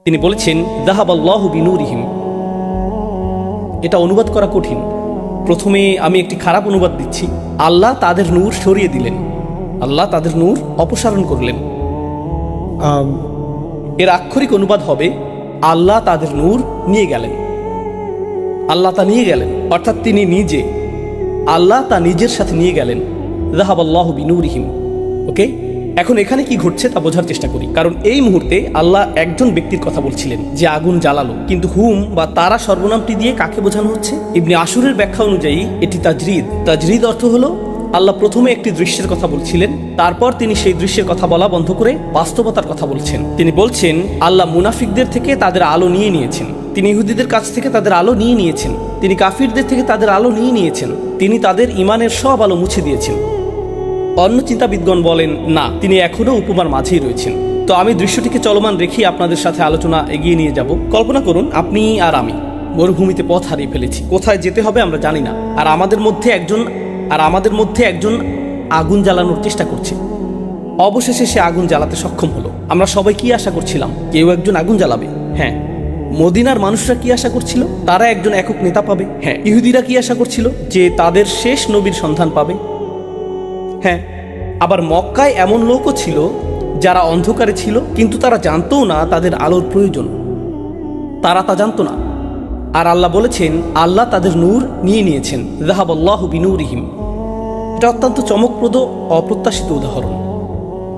তিনি বলেছেন যাহাবাল্লাহু বিনূরিহিম। এটা অনুবাদ করা কঠিন। প্রথমে আমি একটি খারাপ অনুবাদ দিচ্ছি। আল্লাহ তাদের নূর সরিয়ে দিলেন, আল্লাহ তাদের নূর অপসারণ করলেন। এর আক্ষরিক অনুবাদ হবে আল্লাহ তাদের নূর নিয়ে গেলেন। আল্লাহ তা নিয়ে গেলেন অর্থাৎ তিনি নিজে, আল্লাহ তা নিজের সাথে নিয়ে গেলেন। যাহাবাল্লাহু বিনূরিহিম। ওকে, এখন এখানে কি ঘটছে তা বোঝার চেষ্টা করি। কারণ এই মুহূর্তে আল্লাহ একজন ব্যক্তির কথা বলছিলেন যে আগুন জ্বালালো, কিন্তু হুম বা তারা সর্বনামটি দিয়ে কাকে বোঝানো হচ্ছে? ইবনে আশুরের ব্যাখ্যা অনুযায়ী এটি তাজরিদ। তাজরিদ অর্থ হলো আল্লাহ প্রথমে একটি দৃশ্যের কথা বলছিলেন, তারপর তিনি সেই দৃশ্যের কথা বলা বন্ধ করে বাস্তবতার কথা বলছেন। তিনি বলছেন আল্লাহ মুনাফিকদের থেকে তাদের আলো নিয়ে নিয়েছেন, তিনি ইহুদিদের কাছ থেকে তাদের আলো নিয়ে নিয়েছেন, তিনি কাফিরদের থেকে তাদের আলো নিয়ে নিয়েছেন, তিনি তাদের ইমানের সব আলো মুছে দিয়েছেন। অন্য চিন্তাবিদগণ বলেন না, তিনি এখনও উপমার মাঝেই রয়েছেন। তো আমি দৃশ্যটিকে চলমান রেখে আপনাদের সাথে আলোচনা এগিয়ে নিয়ে যাব। কল্পনা করুন আপনি আর আমি মরুভূমিতে পথ হারিয়ে ফেলেছি, কোথায় যেতে হবে আমরা জানি না, আর আমাদের মধ্যে একজন আগুন জ্বালানোর চেষ্টা করছে। অবশেষে সে আগুন জ্বালাতে সক্ষম হলো। আমরা সবাই কি আশা করছিলাম? কেউ একজন আগুন জ্বালাবে। হ্যাঁ। মদিনার মানুষরা কি আশা করছিল? তারা একজন একক নেতা পাবে। হ্যাঁ। ইহুদিরা কি আশা করছিল? যে তাদের শেষ নবীর সন্ধান পাবে। হ্যাঁ। আবার মক্কায় এমন লোকও ছিল যারা অন্ধকারে ছিল, কিন্তু তারা জানতও না তাদের আলোর প্রয়োজন, তারা তা জানতো না। আর আল্লাহ বলেছেন আল্লাহ তাদের নূর নিয়ে নিয়েছেন। যাহাবাল্লাহু বিনূরিহিম। এটা অত্যন্ত চমকপ্রদ অপ্রত্যাশিত উদাহরণ,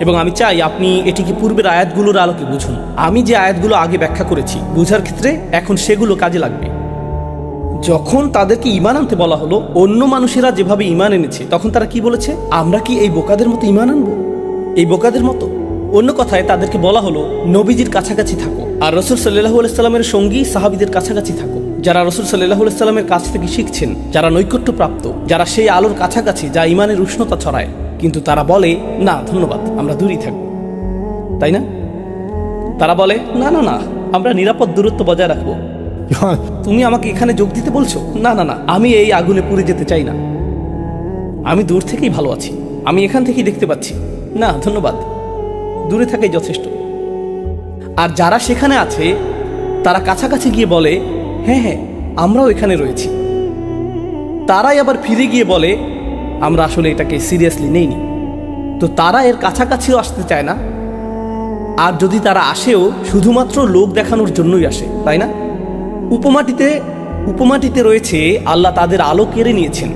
এবং আমি চাই আপনি এটিকে পূর্বের আয়াতগুলোর আলোকে বুঝুন। আমি যে আয়াতগুলো আগে ব্যাখ্যা করেছি বুঝার ক্ষেত্রে এখন সেগুলো কাজে লাগবে। যখন তাদেরকে ঈমান আনতে বলা হলো, অন্য মানুষেরা যেভাবে ঈমান এনেছে, তখন তারা কি বলেছে? আমরা কি এই বোকাদের মতো ঈমান আনবো? এই বোকাদের মতো? অন্য কথায় তাদেরকে বলা হলো নবীজির কাছাকাছি থাকো, আর রাসূল সাল্লাল্লাহু আলাইহি সাল্লামের সঙ্গী সাহাবীদের কাছাকাছি থাকো, যারা রাসূল সাল্লাল্লাহু আলাইহি সাল্লামের কাছ থেকে শিখছেন, যারা নৈকট্যপ্রাপ্ত, যারা সেই আলোর কাছাকাছি যা ঈমানের উষ্ণতা ছড়ায়। কিন্তু তারা বলে না ধন্যবাদ, আমরা দূরেই থাকবো, তাই না? তারা বলে না না না, আমরা নিরাপদ দূরত্ব বজায় রাখবো। তুমি আমাকে এখানে যোগ দিতে বলছো? না না না, আমি এই আগুনে পুড়ে যেতে চাই না, আমি দূর থেকেই ভালো আছি, আমি এখান থেকেই দেখতে পাচ্ছি। না ধন্যবাদ, দূরে থাকাই যথেষ্ট। আর যারা সেখানে আছে তারা কাছাকাছি গিয়ে বলে হ্যাঁ হ্যাঁ আমরাও এখানে রয়েছি। তারাই আবার ফিরে গিয়ে বলে আমরা আসলে এটাকে সিরিয়াসলি নেইনি। তো তারা এর কাছাকাছিও আসতে চায় না, আর যদি তারা আসেও শুধুমাত্র লোক দেখানোর জন্যই আসে, তাই না? উপমাটিতে রয়েছে আল্লাহ তাদের আলো কেড়ে নিয়েছেন।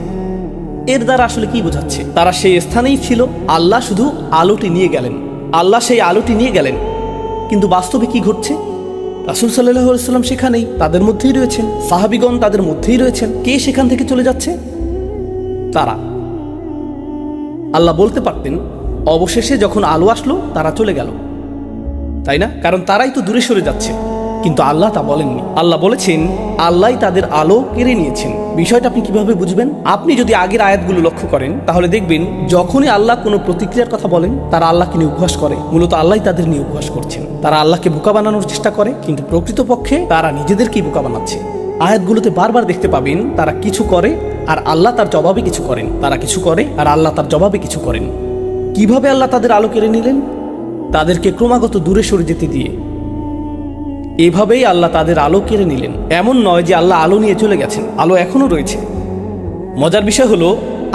এর দ্বারা আসলে কি বোঝাচ্ছে? তারা সেই স্থানেই ছিল, আল্লাহ শুধু আলোটি নিয়ে গেলেন, আল্লাহ সেই আলোটি নিয়ে গেলেন। কিন্তু বাস্তবে কি ঘটছে? রাসূল সাল্লাল্লাহু আলাইহি সাল্লাম সেখানেই, তাদের মধ্যেই রয়েছেন, সাহাবীগণ তাদের মধ্যেই রয়েছেন। কে সেখান থেকে চলে যাচ্ছে? তারা। আল্লাহ বলতে পারতেন অবশেষে যখন আলো আসলো তারা চলে গেল, তাই না? কারণ তারাই তো দূরে সরে যাচ্ছে। কিন্তু আল্লাহ তা বলেননি। আল্লাহ বলেছেন আল্লাহই তাদের আলো কেড়ে নিয়েছেন। বিষয়টা আপনি কিভাবে বুঝবেন? আপনি যদি আগের আয়াতগুলো লক্ষ্য করেন তাহলে দেখবেন যখনই আল্লাহ কোনো প্রতিক্রিয়ার কথা বলেন তারা আল্লাহকে নিয়ে উপহাস করে। মূলত আল্লাহই তাদের নিয়ে উপহাস করছেন। তারা আল্লাহকে বোকা বানানোর চেষ্টা করে, কিন্তু প্রকৃতপক্ষে তারা নিজেদেরকেই বোকা বানাচ্ছে। আয়াতগুলোতে বারবার দেখতে পাবেন তারা কিছু করে আর আল্লাহ তার জবাবে কিছু করেন, তারা কিছু করে আর আল্লাহ তার জবাবে কিছু করেন। কিভাবে আল্লাহ তাদের আলো কেড়ে নিলেন? তাদেরকে ক্রমাগত দূরে সরে যেতে দিয়ে। এভাবেই আল্লাহ তাদের আলো কেড়ে নিলেন। এমন নয় যে আল্লাহ আলো নিয়ে চলে গেছেন, আলো এখনো রয়েছে। মজার বিষয় হলো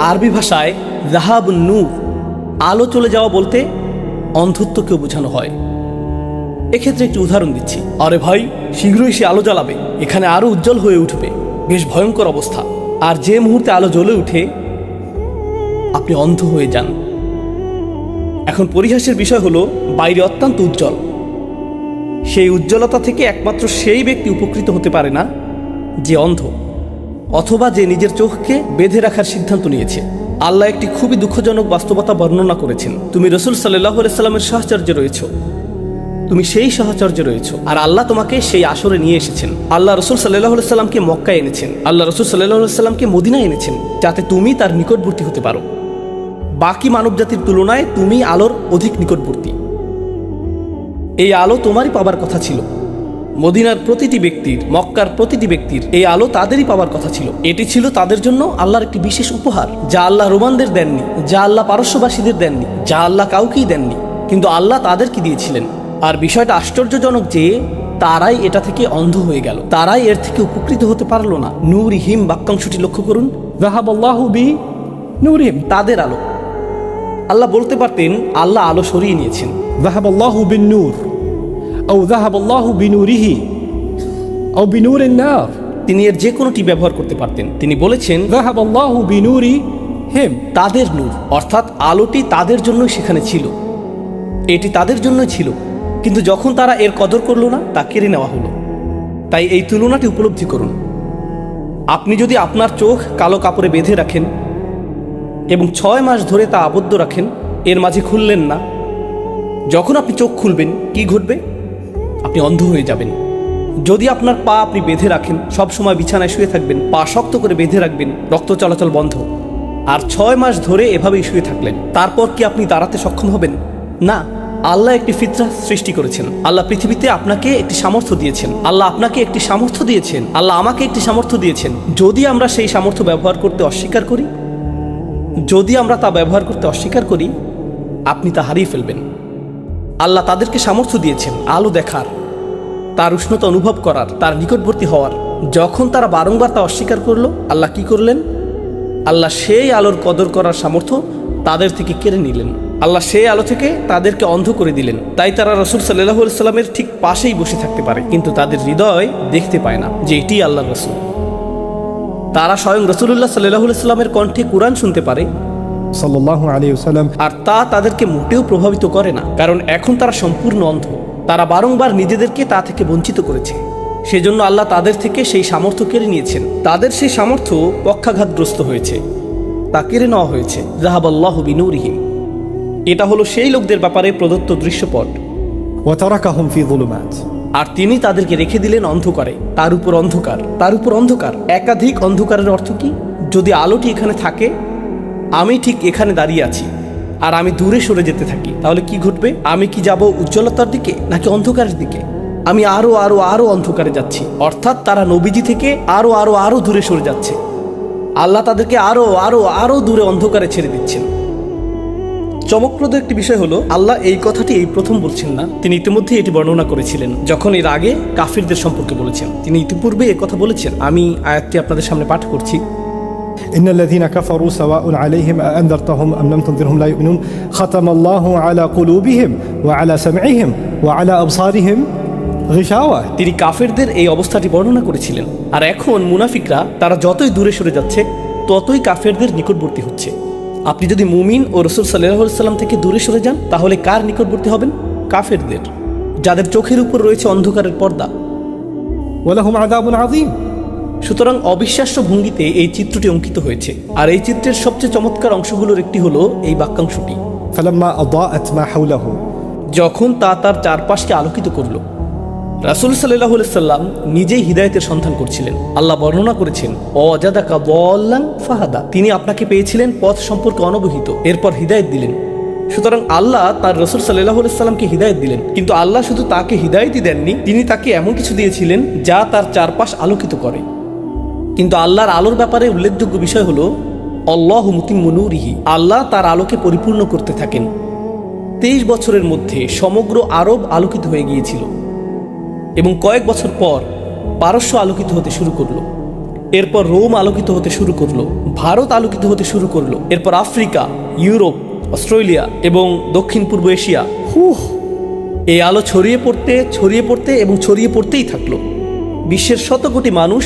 আরবি ভাষায় যাহাবুন নূর, আলো চলে যাওয়া বলতে অন্ধত্বকেও বোঝানো হয়। এক্ষেত্রে একটি উদাহরণ দিচ্ছি। আরে ভাই, শীঘ্রই সে আলো জ্বালাবে, এখানে আরো উজ্জ্বল হয়ে উঠবে, বেশ ভয়ঙ্কর অবস্থা। আর যে মুহূর্তে আলো জ্বলে উঠে আপনি অন্ধ হয়ে যান। এখন পরিহাসের বিষয় হলো বাইরে অত্যন্ত উজ্জ্বল, সেই উজ্জ্বলতা থেকে একমাত্র সেই ব্যক্তি উপকৃত হতে পারে না যে অন্ধ, অথবা যে নিজের চোখকে বেঁধে রাখার সিদ্ধান্ত নিয়েছে। আল্লাহ একটি খুবই দুঃখজনক বাস্তবতা বর্ণনা করেছেন। তুমি রাসূল সাল্লাল্লাহু আলাইহি সাল্লামের সাহচর্যে রয়েছো, তুমি সেই সাহচর্যে রয়েছো, আর আল্লাহ তোমাকে সেই আসরে নিয়ে এসেছেন। আল্লাহ রাসূল সাল্লাল্লাহু আলাইহি সাল্লামকে মক্কায় এনেছেন, আল্লাহ রাসূল সাল্লাল্লাহু আলাইহি সাল্লামকে মদিনায় এনেছেন, যাতে তুমি তার নিকটবর্তী হতে পারো। বাকি মানবজাতির তুলনায় তুমি আলোর অধিক নিকটবর্তী। এই আলো তোমারই পাবার কথা ছিল। মদিনার প্রতিটি ব্যক্তির, মক্কার প্রতিটি ব্যক্তির এই আলো তাদেরই পাবার কথা ছিল। এটি ছিল তাদের জন্য আল্লাহর একটি বিশেষ উপহার, যা আল্লাহ রোমানদের দেননি, যা আল্লাহ পারস্যবাসীদের দেননি, যা আল্লাহ কাউকেই দেননি, কিন্তু আল্লাহ তাদেরকে দিয়েছিলেন। আর বিষয়টা আশ্চর্যজনক যে তারাই এটা থেকে অন্ধ হয়ে গেল, তারাই এর থেকে উপকৃত হতে পারলো না। নূরিহিম বাক্যাংশটি লক্ষ্য করুন, যাহাবাল্লাহু বিনূরিহিম। তাদের আলো। আল্লাহ বলতে পারতেন আল্লাহ আলো সরিয়ে নিয়েছেন, যাহাবাল্লাহু বিন-নূর আও যাহাবাল্লাহু বিনূরিহি আও বিনূরিন নার। তিনি এর যে কোনোটি ব্যবহার করতে পারতেন। তিনি বলেছেন যাহাবাল্লাহু বিনূরিহিম, তাদের নূর, অর্থাৎ আলোটি তাদের জন্যই সেখানে ছিল, এটি তাদের জন্যই ছিল, কিন্তু যখন তারা এর কদর করলো না, তা কেড়ে নেওয়া হলো। তাই এই তুলনাটি উপলব্ধি করুন। আপনি যদি আপনার চোখ কালো কাপড়ে বেঁধে রাখেন এবং 6 মাস ধরে তা আবদ্ধ রাখেন, এর মাঝে খুললেন না, যখন আপনি চোখ খুলবেন কি ঘটবে? আপনি অন্ধ হয়ে যাবেন। যদি আপনার পা আপনি বেঁধে রাখেন, সব সময় বিছানায় শুয়ে থাকবেন, পা শক্ত করে বেঁধে রাখবেন, রক্ত চলাচল বন্ধ, আর 6 মাস ধরে এভাবেই শুয়ে থাকলেন, তারপর কি আপনি দাঁড়াতে সক্ষম হবেন? না। আল্লাহ একটি ফিতরাহ সৃষ্টি করেছেন। আল্লাহ পৃথিবীতে আপনাকে একটি সামর্থ্য দিয়েছেন, আল্লাহ আপনাকে একটি সামর্থ্য দিয়েছেন, আল্লাহ আমাকে একটি সামর্থ্য দিয়েছেন। যদি আমরা সেই সামর্থ্য ব্যবহার করতে অস্বীকার করি, যদি আমরা তা ব্যবহার করতে অস্বীকার করি, আপনি তা হারিয়ে ফেলবেন। আল্লাহ তাদেরকে সামর্থ্য দিয়েছেন আলো দেখার, তার উষ্ণতা অনুভব করার, তার নিকটবর্তী হওয়ার। যখন তারা বারংবার তা অস্বীকার করলো, আল্লাহ কি করলেন? আল্লাহ সেই আলোর কদর করার সামর্থ্য তাদের থেকে কেড়ে নিলেন। আল্লাহ সেই আলো থেকে তাদেরকে অন্ধ করে দিলেন। তাই তারা রাসূল সাল্লাল্লাহু আলাইহি সাল্লামের ঠিক পাশেই বসে থাকতে পারে, কিন্তু তাদের হৃদয় দেখতে পায় না যে এটি আল্লাহর রাসূল। তারা স্বয়ং রাসূলুল্লাহ সাল্লাল্লাহু আলাইহি সাল্লামের কণ্ঠে কুরআন শুনতে পারে, সাল্লাল্লাহু আলাইহি ওয়াসাল্লাম, আর তা তাদেরকে মোটেও প্রভাবিত করে না, কারণ এখন তারা সম্পূর্ণ অন্ধ। তারা বারংবার নিজেদেরকে তা থেকে বঞ্চিত করেছে, সেজন্য আল্লাহ তাদের থেকে সেই সামর্থ্য কেড়ে নিয়েছেন। তাদের সেই সামর্থ্য পক্ষাঘাতগ্রস্ত হয়েছে, তা কেড়ে নেওয়া হয়েছে। যাহাবাল্লাহু বিনূরিহিম, এটা হলো সেই লোকদের ব্যাপারে প্রদত্ত দৃশ্যপট। ওয়া তারাকাহুম ফি যুলুমাত, আর তিনি তাদেরকে রেখে দিলেন অন্ধকারে, তার উপর অন্ধকার, তার উপর অন্ধকার। একাধিক অন্ধকারের অর্থ কি? যদি আলোটি এখানে থাকে, আমি ঠিক এখানে দাঁড়িয়ে আছি, আর আমি দূরে সরে যেতে থাকি, তাহলে কি ঘটবে? আমি কি যাব উজ্জ্বলতার দিকে নাকি অন্ধকারের দিকে? আমি আরো আরো আরো অন্ধকারে যাচ্ছি, অর্থাৎ তারা নবীজি থেকে আরো আরো আরো দূরে সরে যাচ্ছে। আল্লাহ তাদেরকে আরো আরো আরো দূরে অন্ধকারে ছেড়ে দিচ্ছেন। চমকপ্রদ একটি বিষয় হলো, আল্লাহ এই কথাটি এই প্রথম বলছেন না, তিনি ইতিমধ্যে এটি বর্ণনা করেছিলেন যখন এর আগে কাফিরদের সম্পর্কে বলেছেন। তিনি ইতিপূর্বে এ কথা বলেছেন। আমি আয়াতটি আপনাদের সামনে পাঠ করছি। ইন্নাল্লাযীনা কাফারু সাওয়াউন আলাইহিম আনযারতাহুম আম লাম তুনযিরহুম লা ইউমিনুন খাতামাল্লাহু আলা কুলুবিহিম ওয়া আলা সামঈহিম ওয়া আলা আবসারিহিম গিশাওয়া। তিনি কাফেরদের এই অবস্থাটি বর্ণনা করেছিলেন। আর এখন মুনাফিকরা, তারা যতই দূরে সরে যাচ্ছে, ততই কাফেরদের নিকটবর্তী হচ্ছে। আপনি যদি মুমিন ও রাসূল সাল্লাল্লাহু আলাইহি সাল্লাম থেকে দূরে সরে যান, তাহলে কার নিকটবর্তী হবেন? কাফেরদের, যাদের চোখের উপর রয়েছে অন্ধকারের পর্দা। ওয়া লাহুম আযাবুন আযীম। সুতরাং অবিশ্বাস্য ভঙ্গিতে এই চিত্রটি অঙ্কিত হয়েছে। আর এই চিত্রের সবচেয়ে চমৎকার অংশগুলোর একটি হলো এই বাক্যাংশটি, ফালাম্মা আদাআত মা হাওলাহু, যখন তা তার চারপাশকে আলোকিত করল। রাসূল সাল্লাল্লাহু আলাইহি সাল্লাম নিজেই হিদায়াতের সন্ধান করছিলেন। আল্লাহ বর্ণনা করেছেন, ওয়াজাদাকা দাল্লান ফাহাদা, তিনি আপনাকে পেয়েছিলেন পথ সম্পর্কে অনবহিত, এরপর হিদায়াত দিলেন। সুতরাং আল্লাহ তার রাসূল সাল্লাল্লাহু আলাইহি সাল্লামকে হিদায়াত দিলেন, কিন্তু আল্লাহ শুধু তাকে হিদায়াতই দেননি, তিনি তাকে এমন কিছু দিয়েছিলেন যা তার চারপাশ আলোকিত করে। কিন্তু আল্লাহর আলোর ব্যাপারে উল্লেখযোগ্য বিষয় হলো, আল্লাহু মুতিম্মু নূরিহি, আল্লাহ তার আলোকে পরিপূর্ণ করতে থাকেন। 23 বছরের মধ্যে সমগ্র আরব আলোকিত হয়ে গিয়েছিল, এবং কয়েক বছর পর পারস্য আলোকিত হতে শুরু করলো, এরপর রোম আলোকিত হতে শুরু করলো, ভারত আলোকিত হতে শুরু করলো, এরপর আফ্রিকা, ইউরোপ, অস্ট্রেলিয়া এবং দক্ষিণ পূর্ব এশিয়া। এই আলো ছড়িয়ে পড়তে এবং ছড়িয়ে পড়তেই থাকলো। বিশ্বের শত কোটি মানুষ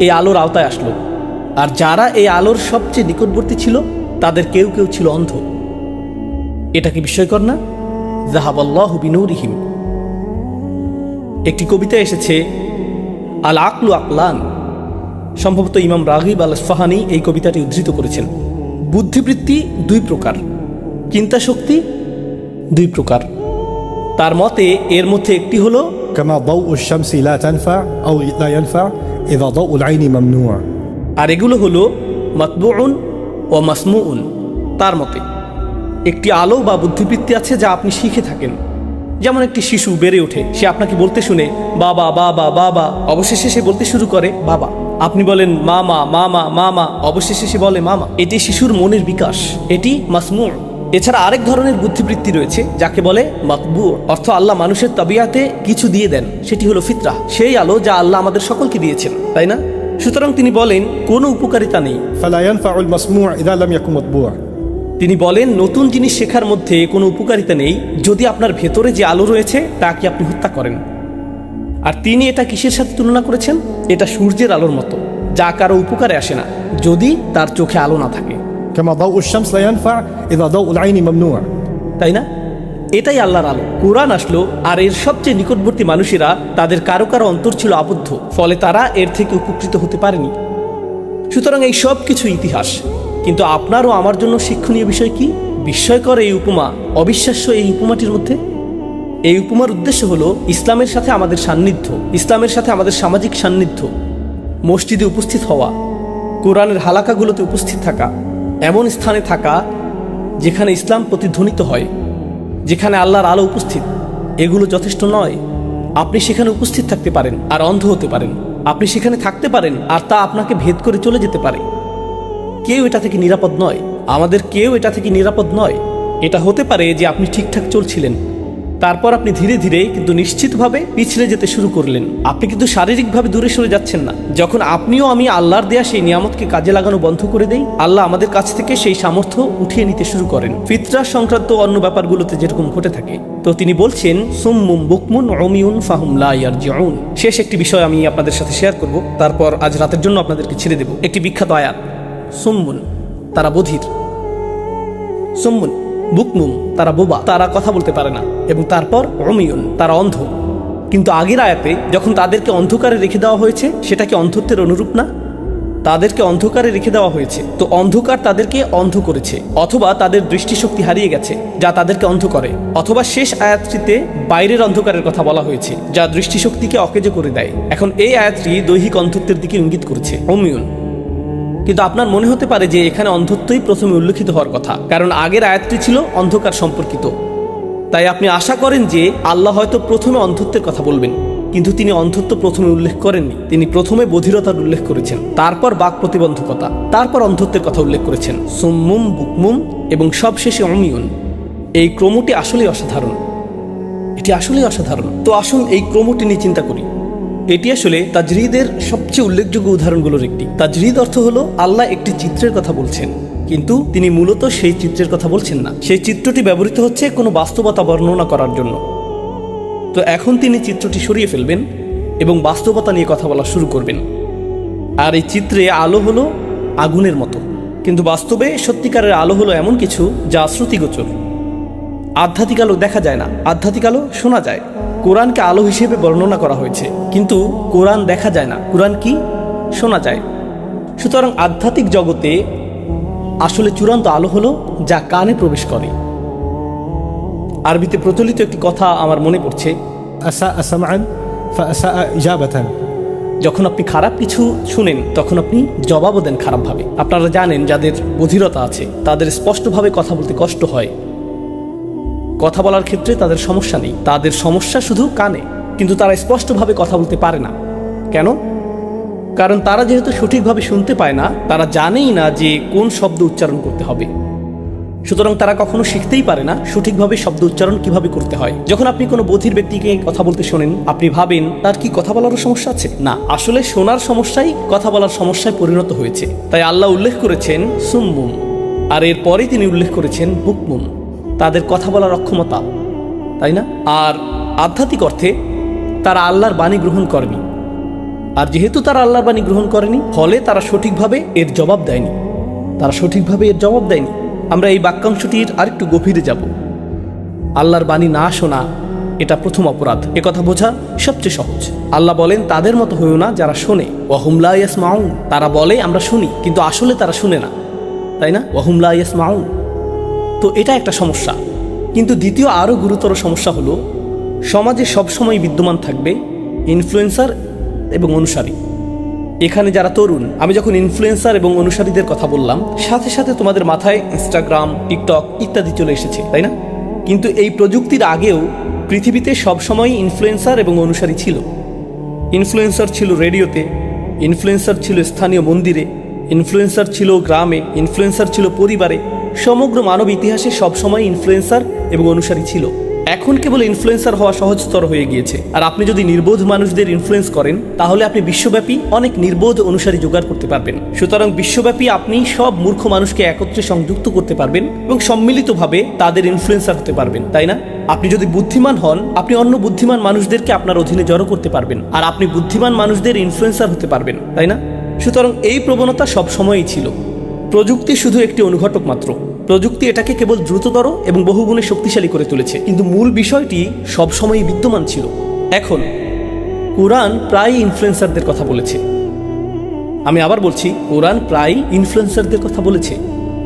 এই আলোর আওতায় আসলো, আর যারা এই আলোর সবচেয়ে নিকটবর্তী ছিল, তাদের কেউ কেউ ছিল অন্ধ। এটা কি বিস্ময়কর না? যাহাবাল্লাহু বিনূরিহিম। একটি কবিতা এসেছে, আল আকলু আকলান, সম্ভবত ইমাম রাগিব আল আসফাহানি এই কবিতাটি উদ্ধৃত করেছেন। বুদ্ধিবৃত্তি 2 প্রকার, চিন্তা শক্তি 2 প্রকার। তার মতে এর মধ্যে একটি হলো কামা দাউউশ শামসি লা তানফা আও লা ইয়ানফা ইযা দাউউল আইনি মামনুউ, আর এগুলো হলো মাতবুউন ও মাসমুউন। তার মতে একটি আলো বা বুদ্ধিবৃত্তি আছে যা আপনি শিখে থাকেন। যেমন একটি শিশু বেড়ে ওঠে, সে আপনাকে বলতে শুনে বাবা বাবা বাবা, অবশেষে সে বলতে শুরু করে বাবা। আপনি বলেন মামা মামা মামা, অবশেষে সে বলে মামা। এটি শিশুর মনের বিকাশ, এটি মাসমু। এছাড়া আরেক ধরনের বুদ্ধিবৃত্তি রয়েছে যাকে বলে মাকবুর, অর্থ আল্লাহ মানুষের তাবিয়াতে কিছু দিয়ে দেন, সেটি হলো ফিতরা, সেই আলো যা আল্লাহ আমাদের সকলকে দিয়েছেন, তাই না? সুতরাং তিনি বলেন কোনো উপকারিতা নেই। فلا ينفع المسموع إذا لم يكن مطبوع. তিনি বলেন নতুন জিনিস শেখার মধ্যে কোনো উপকারিতা নেই যদি আপনার ভেতরে যে আলো রয়েছে তাকে আপনি হত্যা করেন। আর তিনি এটা কিসের সাথে তুলনা করেছেন? এটা সূর্যের আলোর মতো, যা কারো উপকারে আসে না যদি তার চোখে আলো না থাকে, كما ضوء الشمس لا ينفع إذا ضوء العين ممنوع. তাই না? এটাই আল্লাহর আলো। কোরআন আসলো আর এর সবচেয়ে নিকটবর্তী মানুষেরা তাদের কারো কারো অন্তর ছিল আবদ্ধ, ফলে তারা এর থেকে উপকৃত হতে পারেনি। সুতরাং এই সব কিছু ইতিহাস, কিন্তু আপনার ও আমার জন্য শিক্ষণীয় বিষয় কি? বিস্ময়কর এই উপমা, অবিশ্বাস্য এই উপমাটির মধ্যে। এই উপমার উদ্দেশ্য হলো ইসলামের সাথে আমাদের সান্নিধ্য, ইসলামের সাথে আমাদের সামাজিক সান্নিধ্য, মসজিদে উপস্থিত হওয়া, কোরআনের হালাকাগুলোতে উপস্থিত থাকা, এমন স্থানে থাকা যেখানে ইসলাম প্রতিধ্বনিত হয়, যেখানে আল্লাহর আলো উপস্থিত। এগুলো যথেষ্ট নয়। আপনি সেখানে উপস্থিত থাকতে পারেন আর অন্ধ হতে পারেন, আপনি সেখানে থাকতে পারেন আর তা আপনাকে ভেদ করে চলে যেতে পারে। কেউ এটা থেকে নিরাপদ নয়, আমাদের কেউ এটা থেকে নিরাপদ নয়। এটা হতে পারে যে আপনি ঠিকঠাক চলছিলেন, তারপর আপনি ধীরে ধীরে কিন্তু নিশ্চিতভাবে পিছলে যেতে শুরু করলেন। আপনি কিন্তু শারীরিকভাবে দূরে সরে যাচ্ছেন না। যখন আপনিও আমি আল্লাহর দেয়া সেই নিয়ামতকে কাজে লাগানো বন্ধ করে দেই, আল্লাহ আমাদের কাছ থেকে সেই সামর্থ্য উঠিয়ে নিতে শুরু করেন, ফিতরা সংক্রান্ত অন্য ব্যাপারগুলোতে যেরকম ঘটে থাকে। তো তিনি বলছেন সুম্মুম বুকমুন উমিয়ুন ফাহুম লা ইয়ারজিউন। শেষ একটি বিষয় আমি আপনাদের সাথে শেয়ার করব, তারপর আজ রাতের জন্য আপনাদেরকে ছেড়ে দেব। একটি বিখ্যাত আয়াত, সুম্মুন তারা বধির, সুম্মুন বুকমুম তারা বোবা, তারা কথা বলতে পারে না, এবং তারপর উমিয়ুন তারা অন্ধ। কিন্তু আগের আয়াতে যখন তাদেরকে অন্ধকারে রেখে দেওয়া হয়েছে, সেটা কি অন্ধত্বের অনুরূপ না? তাদেরকে অন্ধকারে রেখে দেওয়া হয়েছে, তো অন্ধকার তাদেরকে অন্ধ করেছে, অথবা তাদের দৃষ্টিশক্তি হারিয়ে গেছে যা তাদেরকে অন্ধ করে, অথবা শেষ আয়াতটিতে বাইরের অন্ধকারের কথা বলা হয়েছে যা দৃষ্টিশক্তিকে অকেজো করে দেয়। এখন এই আয়াতটি দৈহিক অন্ধত্বের দিকে ইঙ্গিত করছে, উমিয়ুন। কিন্তু আপনার মনে হতে পারে যে এখানে অন্ধত্বই প্রথমে উল্লেখিত হওয়ার কথা, কারণ আগের আয়াতটি ছিল অন্ধকার সম্পর্কিত। তাই আপনি আশা করেন যে আল্লাহ হয়তো প্রথমে অন্ধত্বের কথা বলবেন, কিন্তু তিনি অন্ধত্ব প্রথমে উল্লেখ করেননি। তিনি প্রথমে বধিরতার উল্লেখ করেছেন, তারপর বাক প্রতিবন্ধকতা, তারপর অন্ধত্বের কথা উল্লেখ করেছেন, সুম্মুম বুকমুম এবং সবশেষে উমিয়ুন। এই ক্রমটি আসলেই অসাধারণ, এটি আসলেই অসাধারণ। তো আসুন এই ক্রমটি নিয়ে চিন্তা করি। এটি আসলে তাজরিদের সবচেয়ে উল্লেখযোগ্য উদাহরণগুলোর একটি। তাজরিদ অর্থ হলো আল্লাহ একটি চিত্রের কথা বলছেন, কিন্তু তিনি মূলত সেই চিত্রের কথা বলছেন না। সেই চিত্রটি ব্যবহৃত হচ্ছে কোনো বাস্তবতা বর্ণনা করার জন্য। তো এখন তিনি চিত্রটি সরিয়ে ফেলবেন এবং বাস্তবতা নিয়ে কথা বলা শুরু করবেন। আর এই চিত্রে আলো হলো আগুনের মতো, কিন্তু বাস্তবে সত্যিকারের আলো হলো এমন কিছু যা শ্রুতিগোচর। আধ্যাত্মিক আলো দেখা যায় না, আধ্যাত্মিক আলো শোনা যায়। কোরআনকে আলো হিসেবে বর্ণনা করা হয়েছে, কিন্তু কোরআন দেখা যায় না, কোরআন কি শোনা যায়। সুতরাং আধ্যাত্মিক জগতে আসলে চূড়ান্ত আলো হলো যা কানে প্রবেশ করে। আরবিতে প্রচলিত একটি কথা আমার মনে পড়ছে, أساء سمعا فأساء إجابة. যখন আপনি খারাপ কিছু শুনেন তখন আপনি জবাবও দেন খারাপভাবে। আপনারা জানেন যাদের বধিরতা আছে তাদের স্পষ্টভাবে কথা বলতে কষ্ট হয়, কথা বলার ক্ষেত্রে তাদের সমস্যা নেই, তাদের সমস্যা শুধু কানে, কিন্তু তারা স্পষ্টভাবে কথা বলতে পারে না। কেন? কারণ তারা যেহেতু সঠিকভাবে শুনতে পায় না, তারা জানেই না যে কোন শব্দ উচ্চারণ করতে হবে। সুতরাং তারা কখনো শিখতেই পারে না সঠিকভাবে শব্দ উচ্চারণ কিভাবে করতে হয়। যখন আপনি কোনো বধির ব্যক্তিকে কথা বলতে শোনেন, আপনি ভাবেন তার কি কথা বলারও সমস্যা আছে? না, আসলে শোনার সমস্যাই কথা বলার সমস্যায় পরিণত হয়েছে। তাই আল্লাহ উল্লেখ করেছেন সুম্মুম, আর এরপরেই তিনি উল্লেখ করেছেন বুকমুম, তাদের কথা বলার অক্ষমতা, তাই না? আর আধ্যাত্মিক অর্থে তারা আল্লাহর বাণী গ্রহণ করেনি, আর যেহেতু তারা আল্লাহর বাণী গ্রহণ করেনি, ফলে তারা সঠিকভাবে এর জবাব দেয়নি, আমরা এই বাক্যাংশটির আরেকটু গভীরে যাব। আল্লাহর বাণী না শোনা এটা প্রথম অপরাধ। একথা বোঝা সবচেয়ে সহজ। আল্লাহ বলেন তাদের মতো হইও না যারা শোনে, ওয়াহুম লা ইয়াসমাউন, তারা বলে আমরা শুনি, কিন্তু আসলে তারা শুনে না, তাই না? ওয়াহুম লা ইয়াসমাউন। তো এটা একটা সমস্যা। কিন্তু দ্বিতীয় আরও গুরুতর সমস্যা হলো সমাজে সবসময় বিদ্যমান থাকবে ইনফ্লুয়েন্সার এবং অনুসারী। এখানে যারা তরুণ, আমি যখন ইনফ্লুয়েন্সার এবং অনুসারীদের কথা বললাম, সাথে সাথে তোমাদের মাথায় ইনস্টাগ্রাম, টিকটক ইত্যাদি চলে এসেছে, তাই না? কিন্তু এই প্রযুক্তির আগেও পৃথিবীতে সবসময় ইনফ্লুয়েন্সার এবং অনুসারী ছিল। ইনফ্লুয়েন্সার ছিল রেডিওতে, ইনফ্লুয়েন্সার ছিল স্থানীয় মন্দিরে, ইনফ্লুয়েন্সার ছিল গ্রামে, ইনফ্লুয়েন্সার ছিল পরিবারে। সমগ্র মানব ইতিহাসে সবসময় ইনফ্লুয়েন্সার এবং অনুসারী ছিল। এখন কেবল ইনফ্লুয়েন্সার হওয়া সহজতর হয়ে গিয়েছে। আর আপনি যদি নির্বোধ মানুষদের ইনফ্লুয়েন্স করেন, তাহলে আপনি বিশ্বব্যাপী অনেক নির্বোধ অনুসারী জোগাড় করতে পারবেন। সুতরাং বিশ্বব্যাপী আপনি সব মূর্খ মানুষকে একত্রে সংযুক্ত করতে পারবেন এবং সম্মিলিতভাবে তাদের ইনফ্লুয়েন্সার হতে পারবেন, তাই না? আপনি যদি বুদ্ধিমান হন, আপনি অন্য বুদ্ধিমান মানুষদেরকে আপনার অধীনে জড়ো করতে পারবেন, আর আপনি বুদ্ধিমান মানুষদের ইনফ্লুয়েন্সার হতে পারবেন, তাই না? সুতরাং এই প্রবণতা সবসময়ই ছিল। প্রযুক্তি শুধু একটি অনুঘটক মাত্র। প্রযুক্তি এটাকে কেবল দ্রুততর এবং বহুগুণে শক্তিশালী করে তুলেছে, কিন্তু মূল বিষয়টি সবসময়ই বিদ্যমান ছিল। এখন কোরআন প্রায় ইনফ্লুয়েন্সারদের কথা বলেছে। আমি আবার বলছি, কোরআন প্রায় ইনফ্লুয়েন্সারদের কথা বলেছে।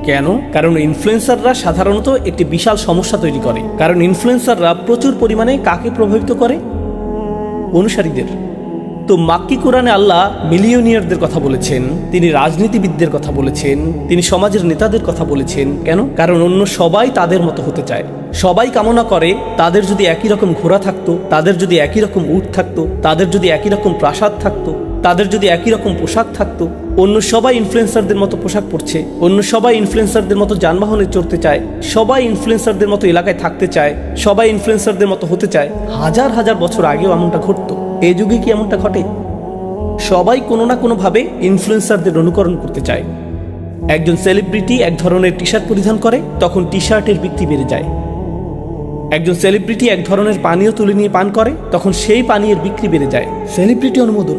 কেন? কারণ ইনফ্লুয়েন্সাররা সাধারণত একটি বিশাল সমস্যা তৈরি করে। কারণ ইনফ্লুয়েন্সাররা প্রচুর পরিমাণে কাকে প্রভাবিত করে? অনুসারীদের। তো মাক্কি কোরআনে আল্লাহ মিলিয়নিয়ারদের কথা বলেছেন, তিনি রাজনীতিবিদদের কথা বলেছেন, তিনি সমাজের নেতাদের কথা বলেছেন। কেন? কারণ অন্য সবাই তাদের মতো হতে চায়। সবাই কামনা করে তাদের যদি একই রকম ঘোড়া থাকতো, তাদের যদি একই রকম উট থাকতো, তাদের যদি একই রকম প্রাসাদ থাকতো, তাদের যদি একই রকম পোশাক থাকতো। অন্য সবাই ইনফ্লুয়েন্সারদের মতো পোশাক পরছে, অন্য সবাই ইনফ্লুয়েন্সারদের মতো যানবাহনে চড়তে চায়, সবাই ইনফ্লুয়েন্সারদের মতো এলাকায় থাকতে চায়, সবাই ইনফ্লুয়েন্সারদের মতো হতে চায়। হাজার হাজার বছর আগেও এমনটা ঘটতো। এই যুগে কি এমনটা ঘটে? সবাই কোনো না কোনোভাবে ইনফ্লুয়েন্সারদের অনুকরণ করতে চায়। একজন সেলিব্রিটি এক ধরনের টি শার্ট পরিধান করে, তখন টি শার্টের বিক্রি বেড়ে যায়। একজন সেলিব্রিটি এক ধরনের পানীয় তুলে নিয়ে পান করে, তখন সেই পানীয়ের বিক্রি বেড়ে যায়। সেলিব্রিটি অনুমোদন।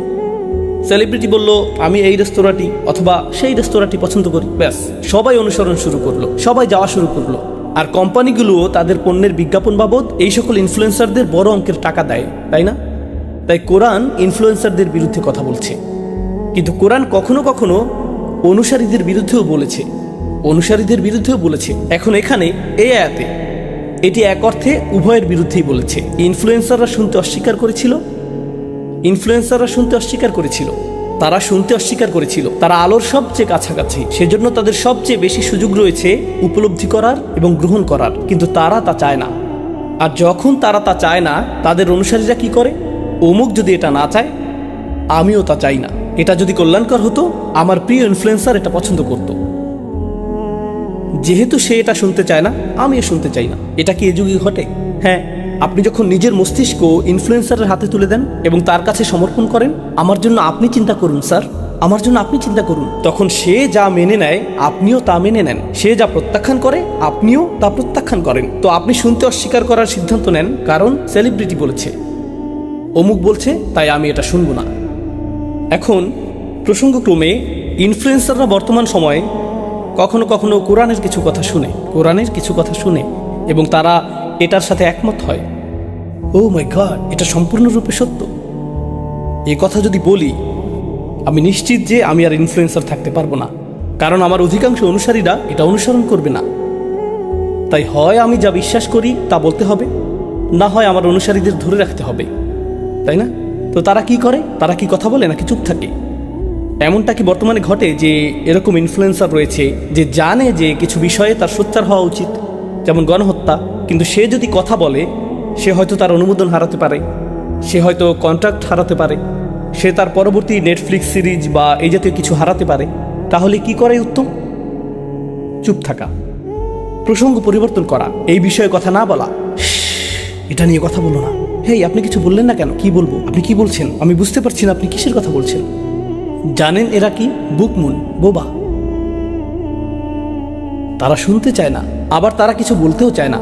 সেলিব্রিটি বলল, আমি এই রেস্তোরাঁটি অথবা সেই রেস্তোরাঁটি পছন্দ করি, ব্যাস সবাই অনুসরণ শুরু করলো, সবাই যাওয়া শুরু করলো। আর কোম্পানিগুলোও তাদের পণ্যের বিজ্ঞাপন বাবদ এই সকল ইনফ্লুয়েন্সারদের বড় অঙ্কের টাকা দেয়, তাই না? তাই কোরআন ইনফ্লুয়েন্সারদের বিরুদ্ধে কথা বলছে, কিন্তু কোরআন কখনো কখনো অনুসারীদের বিরুদ্ধেও বলেছে, অনুসারীদের বিরুদ্ধেও বলেছে। এখন এখানে এই আয়াতে এটি এক অর্থে উভয়ের বিরুদ্ধেই বলেছে। ইনফ্লুয়েন্সাররা শুনতে অস্বীকার করেছিল, তারা শুনতে অস্বীকার করেছিল। তারা আলোর সবচেয়ে কাছাকাছি, সেজন্য তাদের সবচেয়ে বেশি সুযোগ রয়েছে উপলব্ধি করার এবং গ্রহণ করার, কিন্তু তারা তা চায় না। আর যখন তারা তা চায় না, তাদের অনুসারীরা কি করে? অমুক যদি এটা না চায়, আমিও তা চাই না। এটা যদি কল্যাণকর হতো, আমার প্রিয় ইনফ্লুয়েন্সার এটা পছন্দ করত। যেহেতু সে এটা শুনতে চায় না, আমিও শুনতে চাই না। এটা কি এ যুগে ঘটে? হ্যাঁ। আপনি যখন নিজের মস্তিষ্ক ইনফ্লুয়েন্সারের হাতে তুলে দেন এবং তার কাছে সমর্পণ করেন, আমার জন্য আপনি চিন্তা করুন স্যার, আমার জন্য আপনি চিন্তা করুন, তখন সে যা মেনে নেয় আপনিও তা মেনে নেন, সে যা প্রত্যাখ্যান করে আপনিও তা প্রত্যাখ্যান করেন। তো আপনি শুনতে অস্বীকার করার সিদ্ধান্ত নেন কারণ সেলিব্রিটি বলেছে, অমুক বলছে, তাই আমি এটা শুনবো না। এখন প্রসঙ্গক্রমে ইনফ্লুয়েন্সাররা বর্তমান সময়ে কখনো কখনো কোরআনের কিছু কথা শুনে এবং তারা এটার সাথে একমত হয়। ও মাই গড, এটা সম্পূর্ণরূপে সত্য। এই কথা যদি বলি, আমি নিশ্চিত যে আমি আর ইনফ্লুয়েন্সার থাকতে পারবো না, কারণ আমার অধিকাংশ অনুসারীরা এটা অনুসরণ করবে না। তাই হয় আমি যা বিশ্বাস করি তা বলতে হবে, না হয় আমার অনুসারীদের ধরে রাখতে হবে, তাই না? তো তারা কি করে? তারা কি কথা বলে নাকি চুপ থাকে? এমনটা কি বর্তমানে ঘটে যে এরকম ইনফ্লুয়েন্সার রয়েছে যে জানে যে কিছু বিষয়ে তার সোচ্চার হওয়া উচিত, যেমন গণহত্যা, কিন্তু সে যদি কথা বলে, সে হয়তো তার অনুমোদন হারাতে পারে, সে হয়তো কন্ট্রাক্ট হারাতে পারে, সে তার পরবর্তী নেটফ্লিক্স সিরিজ বা এই জাতীয় কিছু হারাতে পারে। তাহলে কি করাই উত্তম? চুপ থাকা, প্রসঙ্গ পরিবর্তন করা, এই বিষয়ে কথা না বলা। এটা নিয়ে কথা বলো না। হেই, আপনি কিছু বললেন না কেন? কি বলবো? আপনি কি বলছেন? আমি বুঝতে পারছি না আপনি কিসের কথা বলছেন। জানেন এরা কি? বুকমুন, বোবা। তারা শুনতে চায় না, আবার তারা কিছু বলতেও চায় না,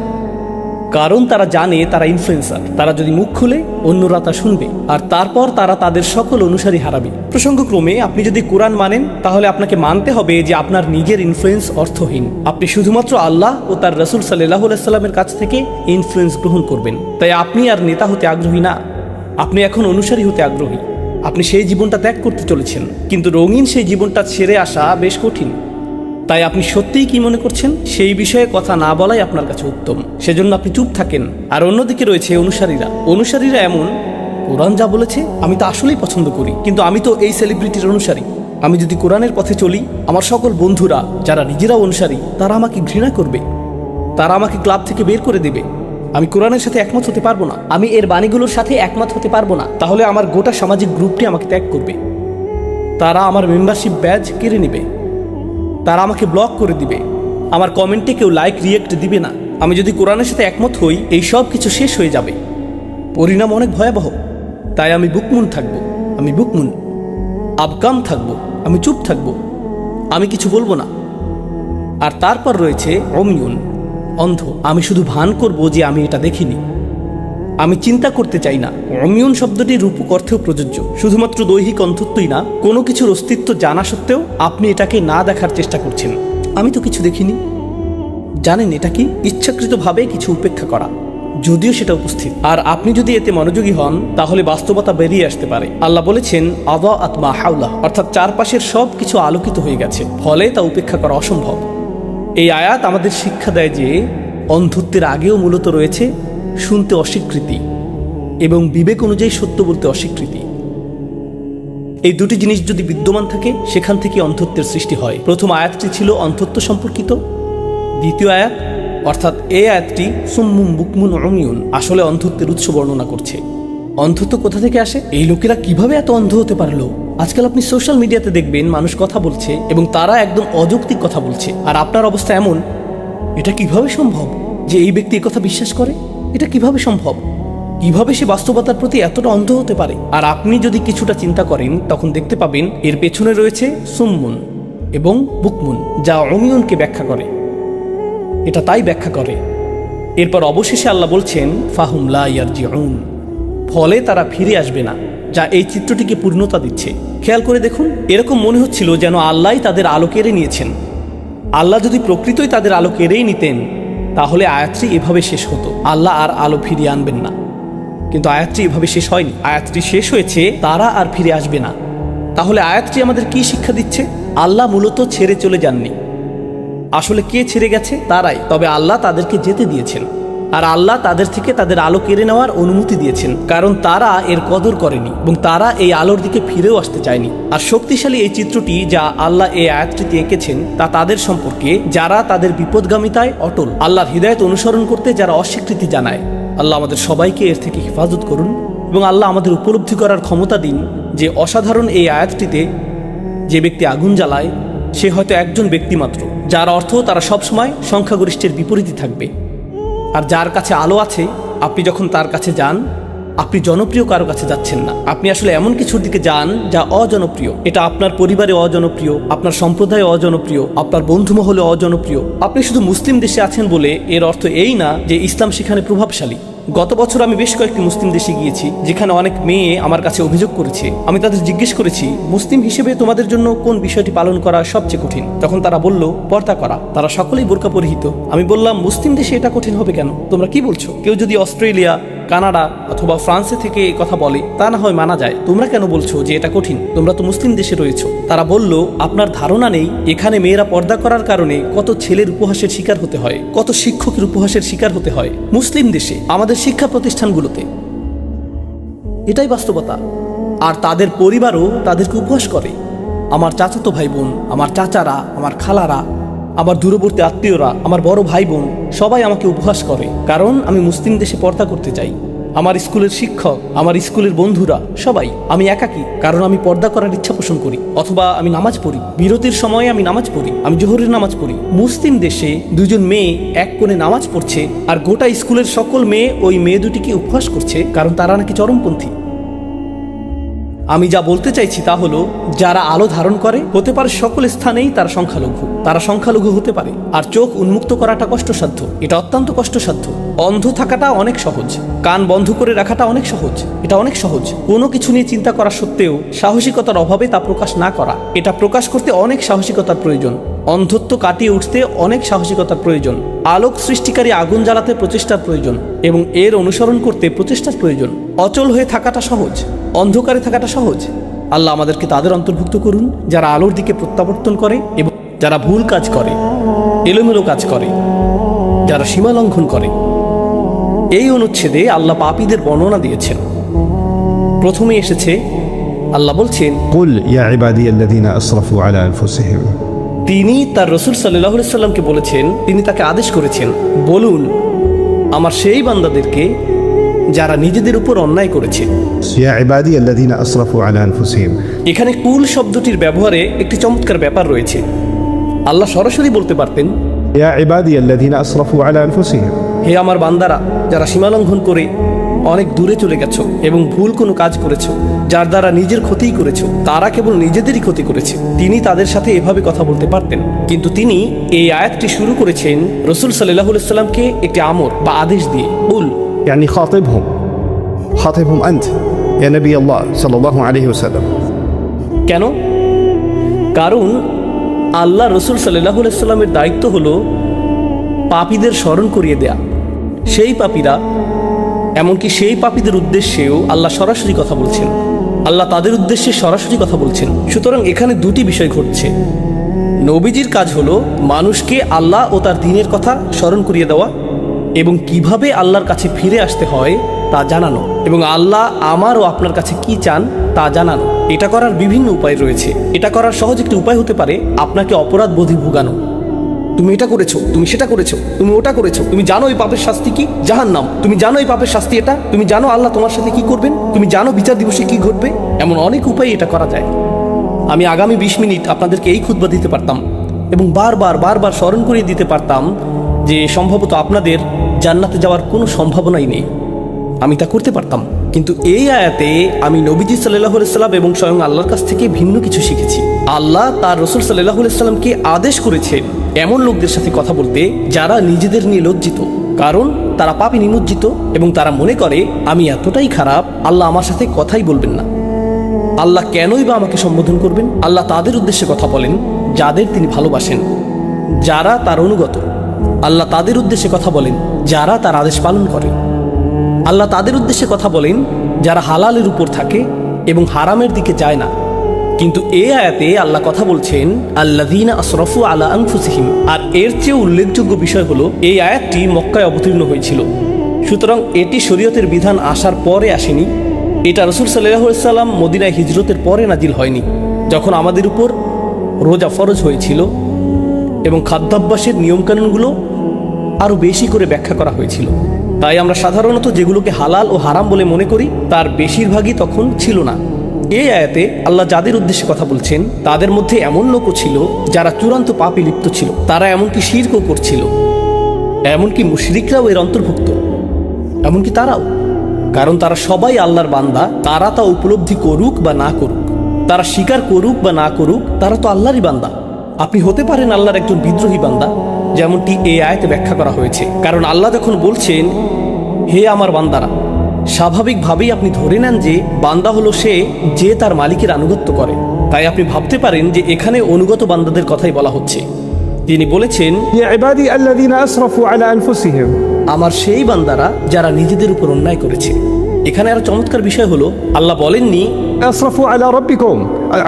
কারণ তারা জানে তারা ইনফ্লুয়েন্সার। তারা যদি মুখ খুলে, অন্যরা তা শুনবে, আর তারপর তারা তাদের সকল অনুসারী হারাবে। প্রসঙ্গক্রমে আপনি যদি কোরআন মানেন, তাহলে আপনাকে মানতে হবে যে আপনার নিজের ইনফ্লুয়েন্স অর্থহীন। আপনি শুধুমাত্র আল্লাহ ও তার রাসূল সাল্লাল্লাহু আলাইহি সাল্লামের কাছ থেকে ইনফ্লুয়েন্স গ্রহণ করবেন। তাই আপনি আর নেতা হতে আগ্রহী না, আপনি এখন অনুসারী হতে আগ্রহী। আপনি সেই জীবনটা ত্যাগ করতে চলেছেন, কিন্তু রঙিন সেই জীবনটা ছেড়ে আসা বেশ কঠিন। তাই আপনি সত্যিই কি মনে করছেন সেই বিষয়ে কথা না বলাই আপনার কাছে উত্তম। সেজন্য আপনি চুপ থাকেন। আর অন্যদিকে রয়েছে অনুসারীরা এমন, কোরআন যা বলেছে আমি তা আসলেই পছন্দ করি, কিন্তু আমি তো এই সেলিব্রিটির অনুসারী। আমি যদি কোরআনের পথে চলি, আমার সকল বন্ধুরা যারা নিজেরাও অনুসারী, তারা আমাকে ঘৃণা করবে, তারা আমাকে ক্লাব থেকে বের করে দেবে। আমি কোরআনের সাথে একমত হতে পারবো না, আমি এর বাণীগুলোর সাথে একমত হতে পারবো না। তাহলে আমার গোটা সামাজিক গ্রুপটি আমাকে ত্যাগ করবে, তারা আমার মেম্বারশিপ ব্যাজ কেড়ে নেবে, তারা আমাকে ব্লক করে দিবে, আমার কমেন্টে কেউ লাইক রিয়েক্ট দিবে না। আমি যদি কোরআনের সাথে একমত হই, এই সব কিছু শেষ হয়ে যাবে, পরিণাম অনেক ভয়াবহ। তাই আমি বুকমুন থাকব, আমি বুকমুন আবকাম থাকব, আমি চুপ থাকব, আমি কিছু বলবো না। আর তারপর রয়েছে অমিউন, অন্ধ। আমি শুধু ভান করব যে আমি এটা দেখিনি, আমি চিন্তা করতে চাই না। অমিউন শব্দটি রূপক অর্থেও প্রযোজ্য, শুধুমাত্র দৈহিক অন্ধত্বই না, কোনো কিছুর অস্তিত্ব জানা সত্ত্বেও আপনি এটাকে না দেখার চেষ্টা করছেন। আমি তো কিছু দেখিনি। জানেন এটা কি? ইচ্ছাকৃতভাবে কিছু উপেক্ষা করা, যদিও সেটা উপস্থিত। আর আপনি যদি এতে মনোযোগী হন, তাহলে বাস্তবতা বেরিয়ে আসতে পারে। আল্লাহ বলেছেন আদা আতমা হাউলা, অর্থাৎ চারপাশের সব কিছু আলোকিত হয়ে গেছে, ফলে তা উপেক্ষা করা অসম্ভব। এই আয়াত আমাদের শিক্ষা দেয় যে অন্ধত্বের আগেও মূলত রয়েছে শুনতে অস্বীকৃতি এবং বিবেক অনুযায়ী সত্য বলতে অস্বীকৃতি। এই দুটি জিনিস যদি বিদ্যমান থাকে, সেখান থেকে অন্ধত্বের সৃষ্টি হয়। প্রথম আয়াতটি ছিল অন্ধত্ব সম্পর্কিত। দ্বিতীয় আয়াত অর্থাৎ এই আয়াতটি সুম্মুম বুকমুন অমিউন আসলে অন্ধত্বের উৎস বর্ণনা করছে। অন্ধত্ব কোথা থেকে আসে? এই লোকেরা কিভাবে এত অন্ধ হতে পারলো? আজকাল আপনি সোশ্যাল মিডিয়াতে দেখবেন মানুষ কথা বলছে এবং তারা একদম অযৌক্তিক কথা বলছে, আর আপনার অবস্থা এমন, এটা কিভাবে সম্ভব যে এই ব্যক্তি এই কথা বিশ্বাস করে? এটা কিভাবে সম্ভব? কিভাবে সে বাস্তবতার প্রতি এতটা অন্ধ হতে পারে? আর আপনি যদি কিছুটা চিন্তা করেন, তখন দেখতে পাবেন এর পেছনে রয়েছে সুম্মুন এবং বুকমুন, যা অমিউনকে ব্যাখ্যা করে। এটা তাই ব্যাখ্যা করে। এরপর অবশেষে আল্লাহ বলছেন ফাহুম লা ইয়ারজিউন, ফলে তারা ফিরে আসবে না, যা এই চিত্রটিকে পূর্ণতা দিচ্ছে। খেয়াল করে দেখুন, এরকম মনে হচ্ছিল যেন আল্লাহই তাদের আলো কেড়ে নিয়েছেন। আল্লাহ যদি প্রকৃতই তাদের আলো কেড়েই নিতেন, তাহলে আয়াতটি এভাবে শেষ হতো, আল্লাহ আর আলো ফিরিয়ে আনবেন না। কিন্তু আয়াতটি এভাবে শেষ হয়নি, আয়াতটি শেষ হয়েছে তারা আর ফিরে আসবে না। তাহলে আয়াতটি আমাদের কি শিক্ষা দিচ্ছে? আল্লাহ মূলত ছেড়ে চলে যাননি। আসলে কে ছেড়ে গেছে? তারাই। তবে আল্লাহ তাদেরকে যেতে দিয়েছেন, আর আল্লাহ তাদের থেকে তাদের আলো কেড়ে নেওয়ার অনুমতি দিয়েছেন, কারণ তারা এর কদর করেনি এবং তারা এই আলোর দিকে ফিরেও আসতে চায়নি। আর শক্তিশালী এই চিত্রটি যা আল্লাহ এই আয়াতটিতে এঁকেছেন, তা তাদের সম্পর্কে যারা তাদের বিপদগামিতায় অটল, আল্লাহর হিদায়াত অনুসরণ করতে যারা অস্বীকৃতি জানায়। আল্লাহ আমাদের সবাইকে এর থেকে হেফাজত করুন এবং আল্লাহ আমাদের উপলব্ধি করার ক্ষমতা দিন যে অসাধারণ এই আয়াতটিতে যে ব্যক্তি আগুন জ্বালায়, সে হয়তো একজন ব্যক্তি মাত্র, যার অর্থ তারা সবসময় সংখ্যাগরিষ্ঠের বিপরীতে থাকবে। আর যার কাছে আলো আছে, আপনি যখন তার কাছে যান, আপনি জনপ্রিয় কারো কাছে যাচ্ছেন না, আপনি আসলে এমন কিছুর দিকে যান যা অজনপ্রিয়। এটা আপনার পরিবারে অজনপ্রিয়, আপনার সম্প্রদায়ে অজনপ্রিয়, আপনার বন্ধুমহলে অজনপ্রিয়। আপনি শুধু মুসলিম দেশে আছেন বলে এর অর্থ এই না যে ইসলাম সেখানে প্রভাবশালী। গত বছর আমি বেশ কয়েকটি মুসলিম দেশে গিয়েছি, যেখানে অনেক মেয়ে আমার কাছে অভিযোগ করেছে। আমি তাদের জিজ্ঞেস করেছি, মুসলিম হিসেবে তোমাদের জন্য কোন বিষয়টি পালন করা সবচেয়ে কঠিন? তখন তারা বলল, পর্দা করা। তারা সকলেই বোরকা পরিহিত। আমি বললাম, মুসলিম দেশে এটা কঠিন হবে কেন? তোমরা কি বলছো? কেউ যদি অস্ট্রেলিয়া, কানাডা অথবা ফ্রান্সে থেকে এই কথা বলে, তা না হয় মানা যায়, তোমরা কেন বলছো যে এটা কঠিন? তোমরা তো মুসলিম দেশে রয়েছো। তারা বলল, আপনার ধারণা নেই এখানে মেয়েরা পর্দা করার কারণে কত ছেলের উপহাসের শিকার হতে হয়, কত শিক্ষকের উপহাসের শিকার হতে হয় মুসলিম দেশে, আমাদের শিক্ষা প্রতিষ্ঠানগুলোতে। এটাই বাস্তবতা। আর তাদের পরিবারও তাদেরকে উপহাস করে। আমার চাচাতো ভাই বোন, আমার চাচারা, আমার খালারা, আমার দূরবর্তী আত্মীয়রা, আমার বড় ভাই বোন সবাই আমাকে উপহাস করে, কারণ আমি মুসলিম দেশে পর্দা করতে চাই। আমার স্কুলের শিক্ষক, আমার স্কুলের বন্ধুরা সবাই। আমি একাকী, কারণ আমি পর্দা করার ইচ্ছা পোষণ করি, অথবা আমি নামাজ পড়ি, বিরতির সময়ে আমি নামাজ পড়ি, আমি জোহরের নামাজ পড়ি। মুসলিম দেশে দুজন মেয়ে এক কোণে নামাজ পড়ছে, আর গোটা স্কুলের সকল মেয়ে ওই মেয়ে দুটিকে উপহাস করছে, কারণ তারা নাকি চরমপন্থী। আমি যা বলতে চাইছি তা হলো, যারা আলো ধারণ করে, হতে পারে সকল স্থানেই তারা সংখ্যালঘু, তারা সংখ্যালঘু হতে পারে। আর চোখ উন্মুক্ত করাটা কষ্টসাধ্য, এটা অত্যন্ত কষ্টসাধ্য। অন্ধ থাকাটা অনেক সহজ, কান বন্ধ করে রাখাটা অনেক সহজ, এটা অনেক সহজ। কোনো কিছু নিয়ে চিন্তা করা সত্ত্বেও সাহসিকতার অভাবে তা প্রকাশ না করা, এটা প্রকাশ করতে অনেক সাহসিকতার প্রয়োজন। অন্ধত্ব কাটিয়ে উঠতে অনেক সাহসিকতার প্রয়োজন। আলোক সৃষ্টিকারী আগুন জ্বালাতে প্রচেষ্টার প্রয়োজন এবং এর অনুসরণ করতে প্রচেষ্টার প্রয়োজন। অচল হয়ে থাকাটা সহজ, অন্ধকারে থাকাটা সহজ। আল্লাহ আমাদেরকে তাদের অন্তর্ভুক্ত করুন যারা আলোর দিকে প্রত্যাবর্তন করে এবং যারা ভুল কাজ করে, এলোমেলো কাজ করে, যারা সীমা লঙ্ঘন করে। এই অনুচ্ছেদে আল্লাহ পাপীদের বর্ণনা দিয়েছেন। প্রথমে এসেছে, আল্লাহ বলছেন, قل يا عبادي الذين أسرفوا على أنفسهم। তিনি তার রসুল সাল্লাল্লাহু আলাইহি সাল্লামকে বলেছেন, তিনি তাকে আদেশ করেছেন, বলুন আমার সেই বান্দাদেরকে যারা নিজেদের উপর অন্যায় করেছে। يا عبادي الذين أسرفوا على أنفسهم। এখানে কুল শব্দটির ব্যবহারে একটি চমৎকার ব্যাপার রয়েছে। আল্লাহ সরাসরি বলতে পারতেন, يا عبادي الذين أسرفوا على أنفسهم হে আমার বান্দারা যারা সীমালঙ্ঘন করে অনেক দূরে চলে গেছো এবং ভুল কোনো কাজ করেছো, যার দ্বারা নিজের ক্ষতিই করেছো, তারা কেবল নিজেদেরই ক্ষতি করেছে। তিনি তাদের সাথে এভাবে কথা বলতে পারতেন, কিন্তু তিনি এই আয়াতটি শুরু করেছেন রসুল সাল্লাল্লাহু আলাইহি সাল্লামকে একটি আমর বা আদেশ দিয়ে। কুল يعني خاطبهم أنت يا نبي الله صلى الله عليه وسلم। কেন? কারণ আল্লাহ রসুল সাল্লাল্লাহু আলাইহি সাল্লামের দায়িত্ব হলো পাপীদের স্মরণ করিয়ে দেয়া। সেই পাপীরা, এমনকি সেই পাপীদের উদ্দেশ্যেও আল্লাহ সরাসরি কথা বলছেন, আল্লাহ তাদের উদ্দেশ্যে সরাসরি কথা বলছেন। সুতরাং এখানে দুটি বিষয় ঘটছে। নবীজির কাজ হলো মানুষকে আল্লাহ ও তার দ্বীনের কথা স্মরণ করিয়ে দেওয়া এবং কিভাবে আল্লাহর কাছে ফিরে আসতে হয় তা জানানো, এবং আল্লাহ আমার ও আপনার কাছে কি চান তা জানানো। এটা করার বিভিন্ন উপায় রয়েছে। এটা করার সহজ একটি উপায় হতে পারে আপনাকে অপরাধ বোধে ভোগানো। তুমি এটা করেছো, তুমি সেটা করেছো, তুমি ওটা করেছো, তুমি জানো এই পাপের শাস্তি কি? জাহান্নাম। তুমি জানো এই পাপের শাস্তি এটা, তুমি জানো আল্লাহ তোমার সাথে কি করবেন, তুমি জানো বিচার দিবসে কি ঘটবে। এমন অনেক উপায়ে এটা করা যায়। আমি আগামী 20 মিনিট আপনাদেরকে এই খুতবা দিতে পারতাম এবং বারবার স্মরণ করিয়ে দিতে পারতাম যে সম্ভবত আপনাদের জান্নাতে যাওয়ার কোনো সম্ভাবনাই নেই। আমি তা করতে পারতাম, কিন্তু এই আয়াতে আমি নবীজি সাল্লাল্লাহু আলাইহি সাল্লাম এবং স্বয়ং আল্লাহর কাছ থেকে ভিন্ন কিছু শিখেছি। আল্লাহ তার রসুল সাল্লাল্লাহু আলাইহি সাল্লামকে আদেশ করেছেন এমন লোকদের সাথে কথা বলতে যারা নিজেদের নিয়ে লজ্জিত, কারণ তারা পাপে নিমজ্জিত এবং তারা মনে করে আমি এতটাই খারাপ, আল্লাহ আমার সাথে কথাই বলবেন না, আল্লাহ কেনই বা আমাকে সম্বোধন করবেন। আল্লাহ তাদের উদ্দেশ্যে কথা বলেন যাদের তিনি ভালোবাসেন, যারা তার অনুগত। আল্লাহ তাদের উদ্দেশ্যে কথা বলেন যারা তার আদেশ পালন করে। আল্লাহ তাদের উদ্দেশ্যে কথা বলেন যারা হালালের উপর থাকে এবং হারামের দিকে যায় না। কিন্তু এই আয়াতে আল্লাহ কথা বলছেন আল্লাযীনা আসরাফু আলা আনফুসিহিম। আর এর চেয়ে উল্লেখযোগ্য বিষয় হলো এই আয়াতটি মক্কায় অবতীর্ণ হয়েছিল, সুতরাং এটি শরীয়তের বিধান আসার পরে আসেনি। এটা রাসূল সাল্লাল্লাহু আলাইহি সাল্লাম মদিনায় হিজরতের পরে নাজিল হয়নি, যখন আমাদের উপর রোজা ফরজ হয়েছিল এবং খাদ্যাভ্যাসের নিয়মকানুনগুলো আরও বেশি করে ব্যাখ্যা করা হয়েছিল। তাই আমরা সাধারণত যেগুলোকে হালাল ও হারাম বলে মনে করি তার বেশিরভাগই তখন ছিল না। এই আয়াতে আল্লাহ যাদের উদ্দেশ্যে কথা বলছেন তাদের মধ্যে এমন লোকও ছিল যারা চূড়ান্ত পাপে লিপ্ত ছিল, তারা এমনকি শিরকও করছিল, এমনকি মুশরিকরাও এর অন্তর্ভুক্ত, এমনকি তারাও, কারণ তারা সবাই আল্লাহর বান্দা। তারা তা উপলব্ধি করুক বা না করুক, তারা স্বীকার করুক বা না করুক, তারা তো আল্লাহরই বান্দা। আপনি হতে পারেন আল্লাহর একজন বিদ্রোহী বান্দা, যেমনটি এই আয়াতে ব্যাখ্যা করা হয়েছে। কারণ আল্লাহ যখন বলছেন হে আমার বান্দারা, স্বাভাবিকভাবেই আপনি ধরে নেন যে বান্দা হলো সে যে তার মালিকের আনুগত্য করে। তাই আপনি ভাবতে পারেন যে এখানে অনুগত বান্দাদের কথাই বলা হচ্ছে। তিনি বলেছেন يا عبادي الذين أسرفوا على أنفسهم আমার সেই বান্দারা যারা নিজেদের উপর অন্যায় করেছে। এখানে আরো চমৎকার বিষয় হলো আল্লাহ বলেননি أسرفوا على ربكم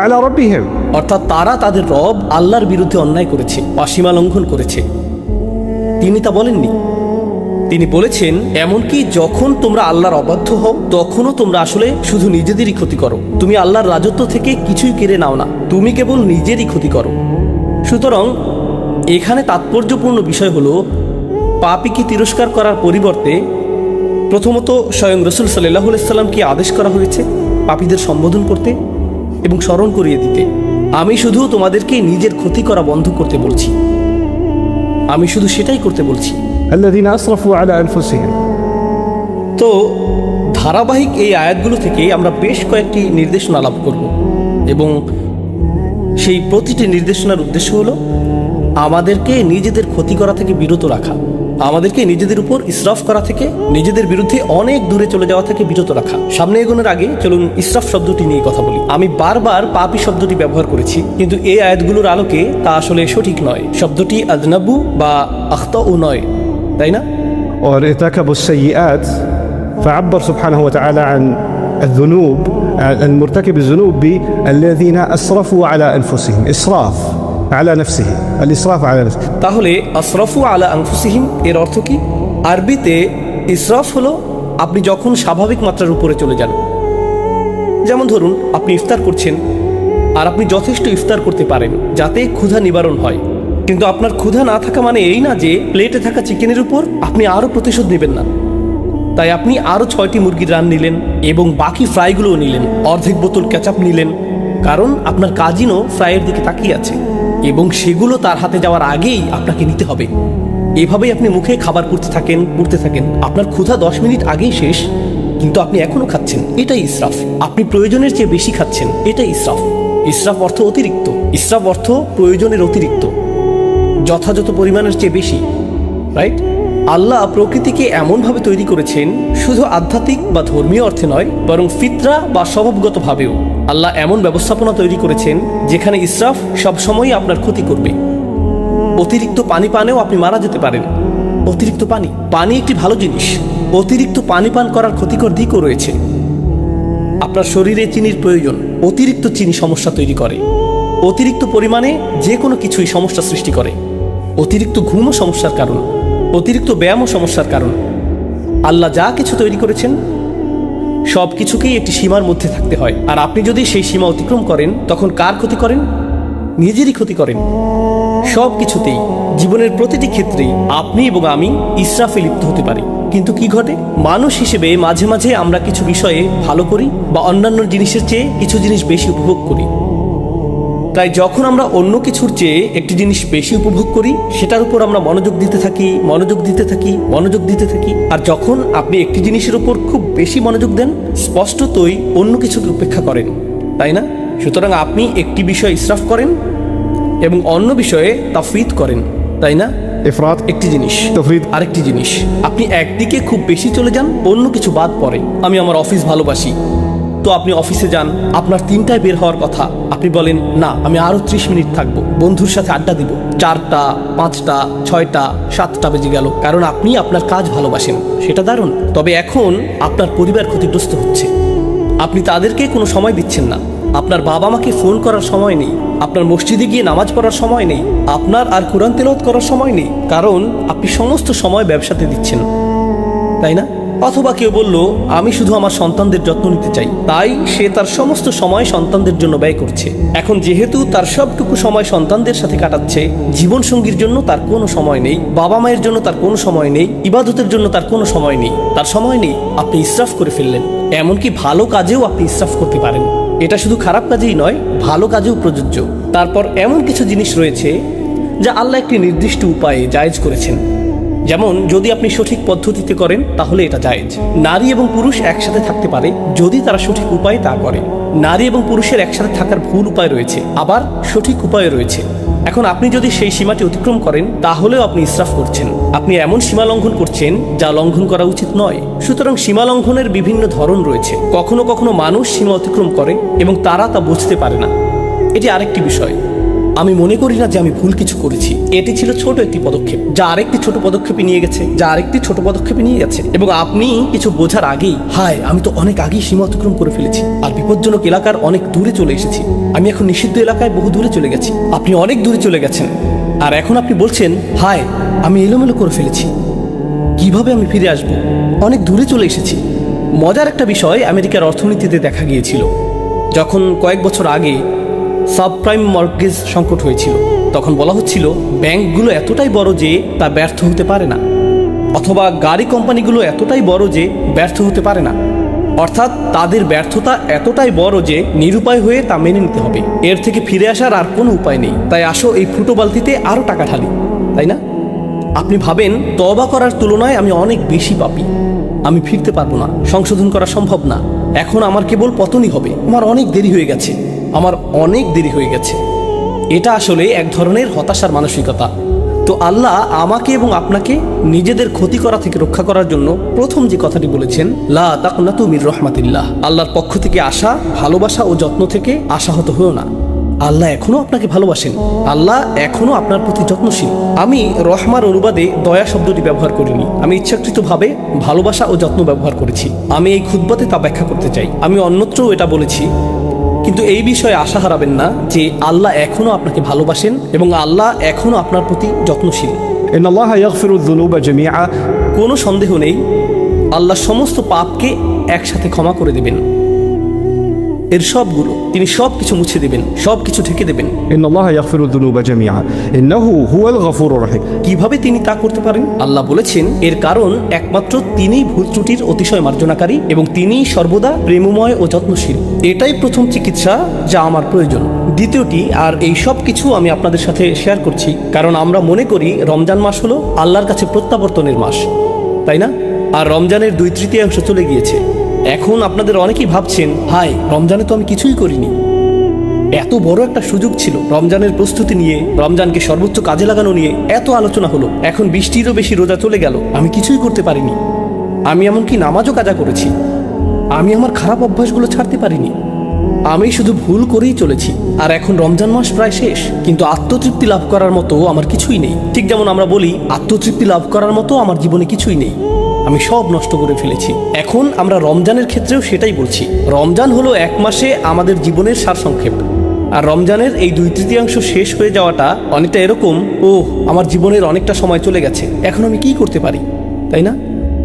على ربهم অর্থাৎ তারা তাদের রব আল্লাহর বিরুদ্ধে অন্যায় করেছে বা সীমা লঙ্ঘন করেছে। তিনি তা বলেননি। তিনি বলেছেন এমনকি যখন তোমরা আল্লাহর অবাধ্য হও তখনও তোমরা আসলে শুধু নিজেদেরই ক্ষতি করো। তুমি আল্লাহর রাজত্ব থেকে কিছুই কেড়ে নাও না, তুমি কেবল নিজেরই ক্ষতি করো। সুতরাং এখানে তাৎপর্যপূর্ণ বিষয় হলো পাপীকে তিরস্কার করার পরিবর্তে প্রথমত স্বয়ং রাসূল সাল্লাল্লাহু আলাইহি সাল্লামকে আদেশ করা হয়েছে পাপীদের সম্বোধন করতে এবং স্মরণ করিয়ে দিতে। আমি শুধু তোমাদেরকে নিজের ক্ষতি করা বন্ধ করতে বলছি, আমি শুধু সেটাই করতে বলছি। الذين أسرفوا على أنفسهم। তো ধারাবাহিক এই আয়াতগুলো থেকে আমরা বেশ কয়েকটি নির্দেশনা লাভ করব এবং সেই প্রতিটি নির্দেশনার উদ্দেশ্য হলো আমাদেরকে নিজেদের ক্ষতি করা থেকে বিরত রাখা, আমাদেরকে নিজেদের উপর ইসরাফ করা থেকে, নিজেদের বিরুদ্ধে অনেক দূরে চলে যাওয়া থেকে বিরত রাখা। সামনে এগোনোর আগে চলুন ইসরাফ শব্দটি নিয়ে কথা বলি। আমি বারবার পাপী শব্দটি ব্যবহার করেছি, কিন্তু এই আয়াতগুলোর আলোকে তা আসলে সঠিক নয়। শব্দটি আজনাবু বা আখতাউ নয়, তাই না? وارتكبوا السيئات فعبر سبحانه وتعالى عن الذنوب المرتكب الذنوب بالذين أسرفوا على أنفسهم. إسراف على نفسه، الإسراف على نفسه. তাহলে আসরাফু আলা আনফুসিহিম এর অর্থ কি? আরবিতে ইসরাফ হলো আপনি যখন স্বাভাবিক মাত্রার উপরে চলে যান। যেমন ধরুন আপনি ইফতার করছেন আর আপনি যথেষ্ট ইফতার করতে পারেন যাতে ক্ষুধা নিবারণ হয়, কিন্তু আপনার ক্ষুধা না থাকা মানে এই না যে প্লেটে থাকা চিকেনের উপর আপনি আরও প্রতিশোধ নেবেন না। তাই আপনি আরও 6টি মুরগির রান নিলেন এবং বাকি ফ্রাইগুলোও নিলেন, অর্ধেক বোতল কেচাপ নিলেন, কারণ আপনার কাজিনও ফ্রাইয়ের দিকে তাকিয়ে আছে। এবং সেগুলো তার হাতে যাওয়ার আগেই আপনাকে নিতে হবে। এভাবেই আপনি মুখে খাবার পুড়তে থাকেন, আপনার ক্ষুধা 10 মিনিট আগেই শেষ, কিন্তু আপনি এখনো খাচ্ছেন, এটাই ইসরাফ। আপনি প্রয়োজনের চেয়ে বেশি খাচ্ছেন, এটাই ইসরাফ। ইসরাফ অর্থ অতিরিক্ত, ইসরাফ অর্থ প্রয়োজনের অতিরিক্ত, যথাযথ পরিমাণের চেয়ে বেশি, রাইট? আল্লাহ প্রকৃতিকে এমনভাবে তৈরি করেছেন, শুধু আধ্যাত্মিক বা ধর্মীয় অর্থে নয়, বরং ফিতরা বা স্বভাবগতভাবেও আল্লাহ এমন ব্যবস্থাপনা তৈরি করেছেন যেখানে ইসরাফ সবসময়ই আপনার ক্ষতি করবে। অতিরিক্ত পানি পানেও আপনি মারা যেতে পারেন। অতিরিক্ত পানি একটি ভালো জিনিস, অতিরিক্ত পানি পান করার ক্ষতিকর দিকও রয়েছে। আপনার শরীরে চিনির প্রয়োজন, অতিরিক্ত চিনি সমস্যা তৈরি করে। অতিরিক্ত পরিমাণে যে কোনো কিছুই সমস্যা সৃষ্টি করে। অতিরিক্ত ঘুমও সমস্যার কারণ, অতিরিক্ত ব্যায়ামও সমস্যার কারণ। আল্লাহ যা কিছু তৈরি করেছেন সব কিছুকেই একটি সীমার মধ্যে থাকতে হয়, আর আপনি যদি সেই সীমা অতিক্রম করেন তখন কার ক্ষতি করেন? নিজেরই ক্ষতি করেন। সব কিছুতেই, জীবনের প্রতিটি ক্ষেত্রেই আপনি এবং আমি ইসরাফে লিপ্ত হতে পারি। কিন্তু কি ঘটে? মানুষ হিসেবে মাঝে মাঝে আমরা কিছু বিষয়ে ভালো করি বা অন্যান্য জিনিসের চেয়ে কিছু জিনিস বেশি উপভোগ করি। তাই যখন আমরা অন্য কিছুর চেয়ে একটি জিনিস বেশি উপভোগ করি, সেটার উপর আমরা মনোযোগ দিতে থাকি। আর যখন আপনি একটি জিনিসের উপর খুব বেশি মনোযোগ দেন, স্পষ্টতই অন্য কিছুকে উপেক্ষা করেন, তাই না? সুতরাং আপনি একটি বিষয় ইসরাফ করেন এবং অন্য বিষয়ে তাফরিদ করেন, তাই না? ইফরাত একটি জিনিস, তাফরিদ আরেকটি জিনিস। আপনি একদিকে খুব বেশি চলে যান, অন্য কিছু বাদ পড়ে। আমি আমার অফিস ভালোবাসি, তো আপনি অফিসে যান, আপনার 3টায় বের হওয়ার কথা, আপনি বলেন না আমি আরো 30 মিনিট থাকবো, বন্ধুর সাথে আড্ডা দিব। 4টা, 5টা, 6টা, 7টা বেজে গেল, কারণ আপনি আপনার কাজ ভালোবাসেন, সেটা দারুণ। তবে এখন আপনার পরিবার ক্ষতিগ্রস্ত হচ্ছে, আপনি তাদেরকে কোনো সময় দিচ্ছেন না। আপনার বাবা মাকে ফোন করার সময় নেই, আপনার মসজিদে গিয়ে নামাজ পড়ার সময় নেই, আপনার আর কোরআন তেলাওয়াত করার সময় নেই, কারণ আপনি সমস্ত সময় ব্যবসাতে দিচ্ছেন, তাই না? অথবা কেউ বলল আমি শুধু আমার সন্তানদের যত্ন নিতে চাই, তাই সে তার সমস্ত সময় সন্তানদের জন্য ব্যয় করছে। এখন যেহেতু তার সবটুকু সময় সন্তানদের সাথে কাটাচ্ছে, জীবনসঙ্গীর জন্য তার কোনো সময় নেই, বাবা মায়ের জন্য তার কোনো সময় নেই, ইবাদতের জন্য তার কোনো সময় নেই, তার সময় নেই। আপনি ইসরাফ করে ফেললেন। এমনকি ভালো কাজেও আপনি ইসরাফ করতে পারেন। এটা শুধু খারাপ কাজেই নয়, ভালো কাজেও প্রযোজ্য। তারপর এমন কিছু জিনিস রয়েছে যা আল্লাহ একটি নির্দিষ্ট উপায়ে জায়েজ করেছেন। যেমন যদি আপনি সঠিক পদ্ধতিতে করেন তাহলে এটা জায়েজ। নারী এবং পুরুষ একসাথে থাকতে পারে যদি তারা সঠিক উপায়ে তা করে। নারী এবং পুরুষের একসাথে থাকার ভুল উপায় রয়েছে, আবার সঠিক উপায় রয়েছে। এখন আপনি যদি সেই সীমাটি অতিক্রম করেন তাহলেও আপনি ইসরাফ করছেন। আপনি এমন সীমা লঙ্ঘন করছেন যা লঙ্ঘন করা উচিত নয়। সুতরাং সীমা লঙ্ঘনের বিভিন্ন ধরন রয়েছে। কখনো কখনো মানুষ সীমা অতিক্রম করে এবং তারা তা বুঝতে পারে না, এটি আরেকটি বিষয়। আমি মনে করি না যে আমি ভুল কিছু করেছি, এটি ছিল ছোট একটি পদক্ষেপ যা আরেকটি ছোট পদক্ষেপে নিয়ে গেছে, এবং আপনি কিছু বোঝার আগেই হায় আমি তো অনেক আগেই সীমা অতিক্রম করে ফেলেছি, আর বিপজ্জনক এলাকার অনেক দূরে চলে এসেছি, আমি এখন নিষিদ্ধ এলাকায় বহু দূরে চলে গেছি। আপনি অনেক দূরে চলে গেছেন, আর এখন আপনি বলছেন হায় আমি এলোমেলো করে ফেলেছি, কিভাবে আমি ফিরে আসব, অনেক দূরে চলে এসেছি। মজার একটা বিষয় আমেরিকার অর্থনীতিতে দেখা গিয়েছিল। যখন কয়েক বছর আগে সাবপ্রাইম মর্টগেজ সংকট হয়েছিল, তখন বলা হচ্ছিল ব্যাংকগুলো এতটাই বড় যে তা ব্যর্থ হতে পারে না, অথবা গাড়ি কোম্পানিগুলো এতটাই বড় যে ব্যর্থ হতে পারে না। অর্থাৎ তাদের ব্যর্থতা এতটাই বড় যে নিরুপায় হয়ে তা মেনে নিতে হবে, এর থেকে ফিরে আসার আর কোনো উপায় নেই। তাই আসো এই ফুটো বালতিতে আরও টাকা ঢালি, তাই না? আপনি ভাবেন তওবা করার তুলনায় আমি অনেক বেশি পাপী, আমি ফিরতে পারবো না, সংশোধন করা সম্ভব না, এখন আমার কেবল পতনই হবে, আমার অনেক দেরি হয়ে গেছে। এটা আসলে এক ধরনের হতাশার মানসিকতা। তো আল্লাহ আমাকে এবং আপনাকে নিজেদের ক্ষতি করা থেকে রক্ষা করার জন্য প্রথম যে কথাটি বলেছেন, লা তাকনাতু মির রাহমাতিল্লাহ, আল্লাহর পক্ষ থেকে আসা ভালোবাসা ও যত্ন থেকে আশাহত হয়েও না। আল্লাহ এখনো আপনাকে ভালোবাসেন, আল্লাহ এখনো আপনার প্রতি যত্নশীল। আমি রহমার অনুবাদে দয়া শব্দটি ব্যবহার করিনি, আমি ইচ্ছাকৃতভাবে ভালোবাসা ও যত্ন ব্যবহার করেছি। আমি এই খুতবাতে তা ব্যাখ্যা করতে চাই, আমি অন্যত্রও এটা বলেছি। কিন্তু এই বিষয়ে আশা হারাবেন না যে আল্লাহ এখনো আপনাকে ভালোবাসেন এবং আল্লাহ এখনো আপনার প্রতি যত্নশীল। ইন্নাল্লাহা ইয়াগফিরুয যুনুবা জামিআ, কোনো সন্দেহ নেই আল্লাহ সমস্ত পাপকে একসাথে ক্ষমা করে দেবেন, এর সবগুলো, তিনি সব কিছু মুছে দেবেন, সব কিছু ঢেকে দেবেন। ইন্নাল্লাহা ইয়াগফিরুয যুনুবা জামিআ ইন্নাহু হুয়াল গফুরুর রহিম। কিভাবে তিনি তা করতে পারেন? আল্লাহ বলেছেন এর কারণ একমাত্র তিনিই ভুল ত্রুটির অতিশয় মার্জনাকারী এবং তিনিই সর্বদা প্রেমময় ও যত্নশীল। এটাই প্রথম চিকিৎসা যা আমার প্রয়োজন। দ্বিতীয়টি, আর এই সব কিছু আমি আপনাদের সাথে শেয়ার করছি কারণ আমরা মনে করি রমজান মাস হলো আল্লাহর কাছে প্রত্যাবর্তনের মাস, তাই না? আর রমজানের 2/3 চলে গিয়েছে। এখন আপনাদের অনেকেই ভাবছেন, হায় রমজানে তো আমি কিছুই করিনি, এত বড় একটা সুযোগ ছিল রমজানের প্রস্তুতি নিয়ে, রমজানকে সর্বোচ্চ কাজে লাগানো নিয়ে এত আলোচনা হলো, এখন 20টিরও বেশি রোজা চলে গেল, আমি কিছুই করতে পারিনি। আমি এমনকি নামাজও কাজা করেছি, আমি আমার খারাপ অভ্যাসগুলো ছাড়তে পারিনি, আমি শুধু ভুল করেই চলেছি। আর এখন রমজান মাস প্রায় শেষ, কিন্তু আত্মতৃপ্তি লাভ করার মতো আমার কিছুই নেই। ঠিক যেমন আমরা বলি আত্মতৃপ্তি লাভ করার মতো আমার জীবনে কিছুই নেই, আমি সব নষ্ট করে ফেলেছি। এখন আমরা রমজানের ক্ষেত্রেও সেটাই বলছি। রমজান হলো 1 মাসে আমাদের জীবনের সারসংক্ষেপ, আর রমজানের এই 2/3 শেষ হয়ে যাওয়াটা অনেকটা এরকম, ও আমার জীবনের অনেকটা সময় চলে গেছে, এখন আমি কি করতে পারি, তাই না?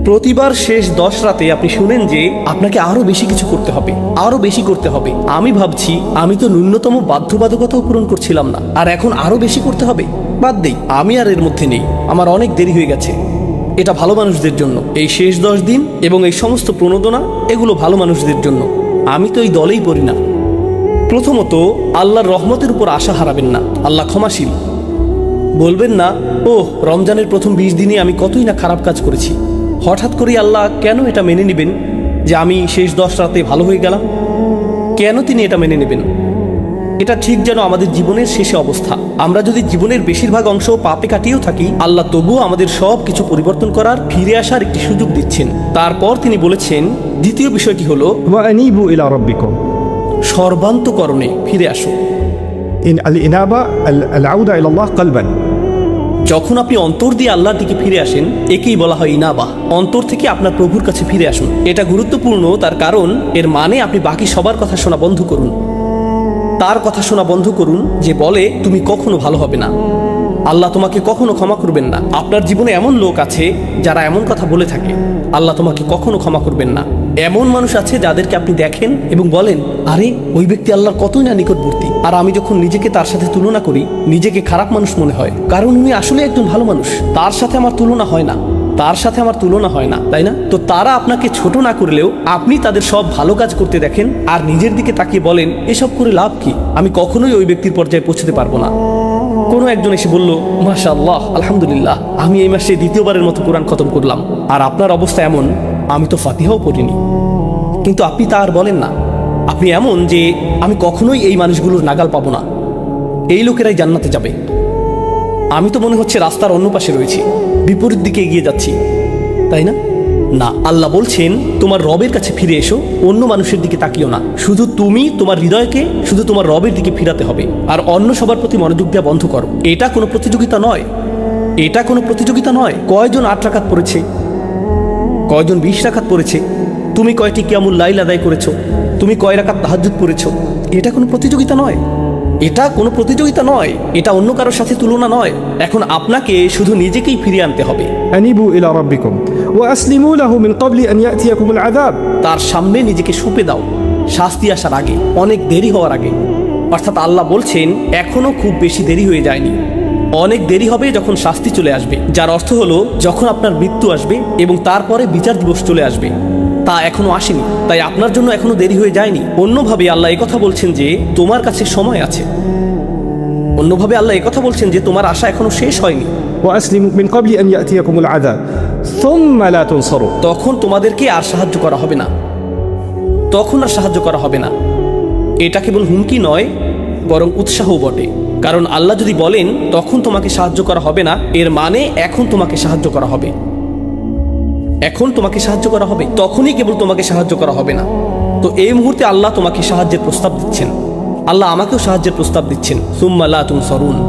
প্রতিবার শেষ 10 রাতে আপনি শুনেন যে আপনাকে আরো বেশি কিছু করতে হবে, আরো বেশি করতে হবে। আমি ভাবছি আমি তো ন্যূনতম বাধ্যবাধকতাও পূরণ করছিলাম না, আর এখন আরো বেশি করতে হবে। বাদ দেই, আমি আর এর মধ্যে নেই, আমার অনেক দেরি হয়ে গেছে। এটা ভালো মানুষদের জন্য, এই শেষ 10 দিন এবং এই সমস্ত প্রণোদনা এগুলো ভালো মানুষদের জন্য। আমি তো এই দলেই পড়ি না। প্রথমত, আল্লাহর রহমতের উপর আশা হারাবেন না, আল্লাহ ক্ষমাশীল। বলবেন না, ও রমজানের প্রথম 20 দিনে আমি কতই না খারাপ কাজ করেছি, হঠাৎ করেই আল্লাহ কেন এটা মেনে নেবেন যে আমি শেষ 10 রাতে ভালো হয়ে গেলাম? কেন তিনি এটা মেনে নেবেন? এটা ঠিক যেন আমাদের জীবনের শেষে অবস্থা। আমরা যদি জীবনের বেশিরভাগ অংশ পাপে কাটিয়েও থাকি, আল্লাহ তবুও আমাদের সব কিছু পরিবর্তন করার, ফিরে আসার একটি সুযোগ দিচ্ছেন। তারপর তিনি বলেছেন, দ্বিতীয় বিষয়টি হলো وأنيبوا إلى ربكم। সর্বান্তকরণে ফিরে আসো। إن الإنابة العودة إلى الله قلبا। যখন আপনি অন্তর দিয়ে আল্লাহর দিকে ফিরে আসেন, একেই বলা হয় ইনাবা। অন্তর থেকে আপনার প্রভুর কাছে ফিরে আসুন। এটা গুরুত্বপূর্ণ, তার কারণ এর মানে আপনি বাকি সবার কথা শোনা বন্ধ করুন। তার কথা শোনা বন্ধ করুন যে বলে তুমি কখনো ভালো হবে না, আল্লাহ তোমাকে কখনো ক্ষমা করবেন না। আপনার জীবনে এমন লোক আছে যারা এমন কথা বলে থাকে, আল্লাহ তোমাকে কখনো ক্ষমা করবেন না। এমন মানুষ আছে যাদেরকে আপনি দেখেন এবং বলেন, আরে ওই ব্যক্তি আল্লাহর কতই না নিকটবর্তী, আর আমি যখন নিজেকে তার সাথে তুলনা করি, নিজেকে খারাপ মানুষ মনে হয়, কারণ উনি আসলে একজন ভালো মানুষ। তার সাথে আমার তুলনা হয় না, তার সাথে আমার তুলনা হয় না, তাই না? তো তারা আপনাকে ছোট না করলেও আপনি তাদের সব ভালো কাজ করতে দেখেন আর নিজের দিকে তাকিয়ে বলেন, এসব করে লাভ কি, আমি কখনোই ওই ব্যক্তির পর্যায়ে পৌঁছতে পারবো না। কোনো একজন এসে বলল, মাশাআল্লাহ, আলহামদুলিল্লাহ, আমি এই মাসে দ্বিতীয়বারের মতো কোরআন খতম করলাম, আর আপনার অবস্থা এমন আমি তো ফাতিহাও পড়িনি। কিন্তু আপনি তা আর বলেন না, আপনি এমন যে আমি কখনোই এই মানুষগুলোর নাগাল পাবো না, এই লোকেরাই জান্নাতে যাবে। আমি তো মনে হচ্ছে রাস্তার অন্য পাশে রয়েছি, বিপরীত দিকে এগিয়ে যাচ্ছি, তাই না? না, আল্লাহ বলছেন তোমার রবের কাছে ফিরে এসো, অন্য মানুষের দিকে তাকিও না। শুধু তুমি তোমার হৃদয়কে শুধু তোমার রবের দিকে ফিরাতে হবে, আর অন্য সবার প্রতি মনোযোগ দেওয়া বন্ধ করো। এটা কোনো প্রতিযোগিতা নয়, এটা কোনো প্রতিযোগিতা নয়। কয়জন 8 রাকাত পড়েছে, কয়জন 20 রাকাত পড়েছে, তুমি কয়টি কিয়ামুল লাইল আদায় করেছো, তুমি কয় রাকাত তাহাজ্জুদ পড়েছো, এটা কোনো প্রতিযোগিতা নয়, এটা কোনো প্রতিযোগিতা নয়, এটা অন্য কারোর সাথে তুলনা নয়। এখন আপনাকে শুধু নিজেকেই ফিরিয়ে আনতে হবে। أنيبوا إلى ربكم وأسلموا له من قبل أن يأتيكم العذاب। তার সামনে নিজেকে সঁপে দাও, শাস্তি আসার আগে, অনেক দেরি হওয়ার আগে। অর্থাৎ আল্লাহ বলছেন এখনো খুব বেশি দেরি হয়ে যায়নি, অনেক দেরি হবে যখন শাস্তি চলে আসবে, যার অর্থ হলো যখন আপনার মৃত্যু আসবে এবং তারপরে বিচার দিবস চলে আসবে, তা এখনো আসেনি। তাই আপনার জন্য এখনো দেরি হয়ে যায়নি। অন্যভাবে আল্লাহ একথা বলছেন যে তোমার কাছে সময় আছে, অন্যভাবে আল্লাহ একথা বলছেন যে তোমার আশা এখনো শেষ হয়নি। وأسلموا من قبل أن يأتيكم العذاب ثم لا تنصروا। তখন তোমাদেরকে আর সাহায্য করা হবে না, তখন আর সাহায্য করা হবে না। এটা কেবল হুমকি নয়, বরং উৎসাহও বটে। কারণ আল্লাহ যদি বলেন তখন তোমাকে সাহায্য করা হবে না, এর মানে এখন তোমাকে সাহায্য করা হবে, এখন তোমাকে সাহায্য করা হবে, তখনই কেবল তোমাকে সাহায্য করা হবে না। তো এই মুহূর্তে আল্লাহ তোমাকে সাহায্যের প্রস্তাব দিচ্ছেন, আল্লাহ আমাকেও সাহায্যের প্রস্তাব দিচ্ছেন। সুম্মা লা তুনসারুন।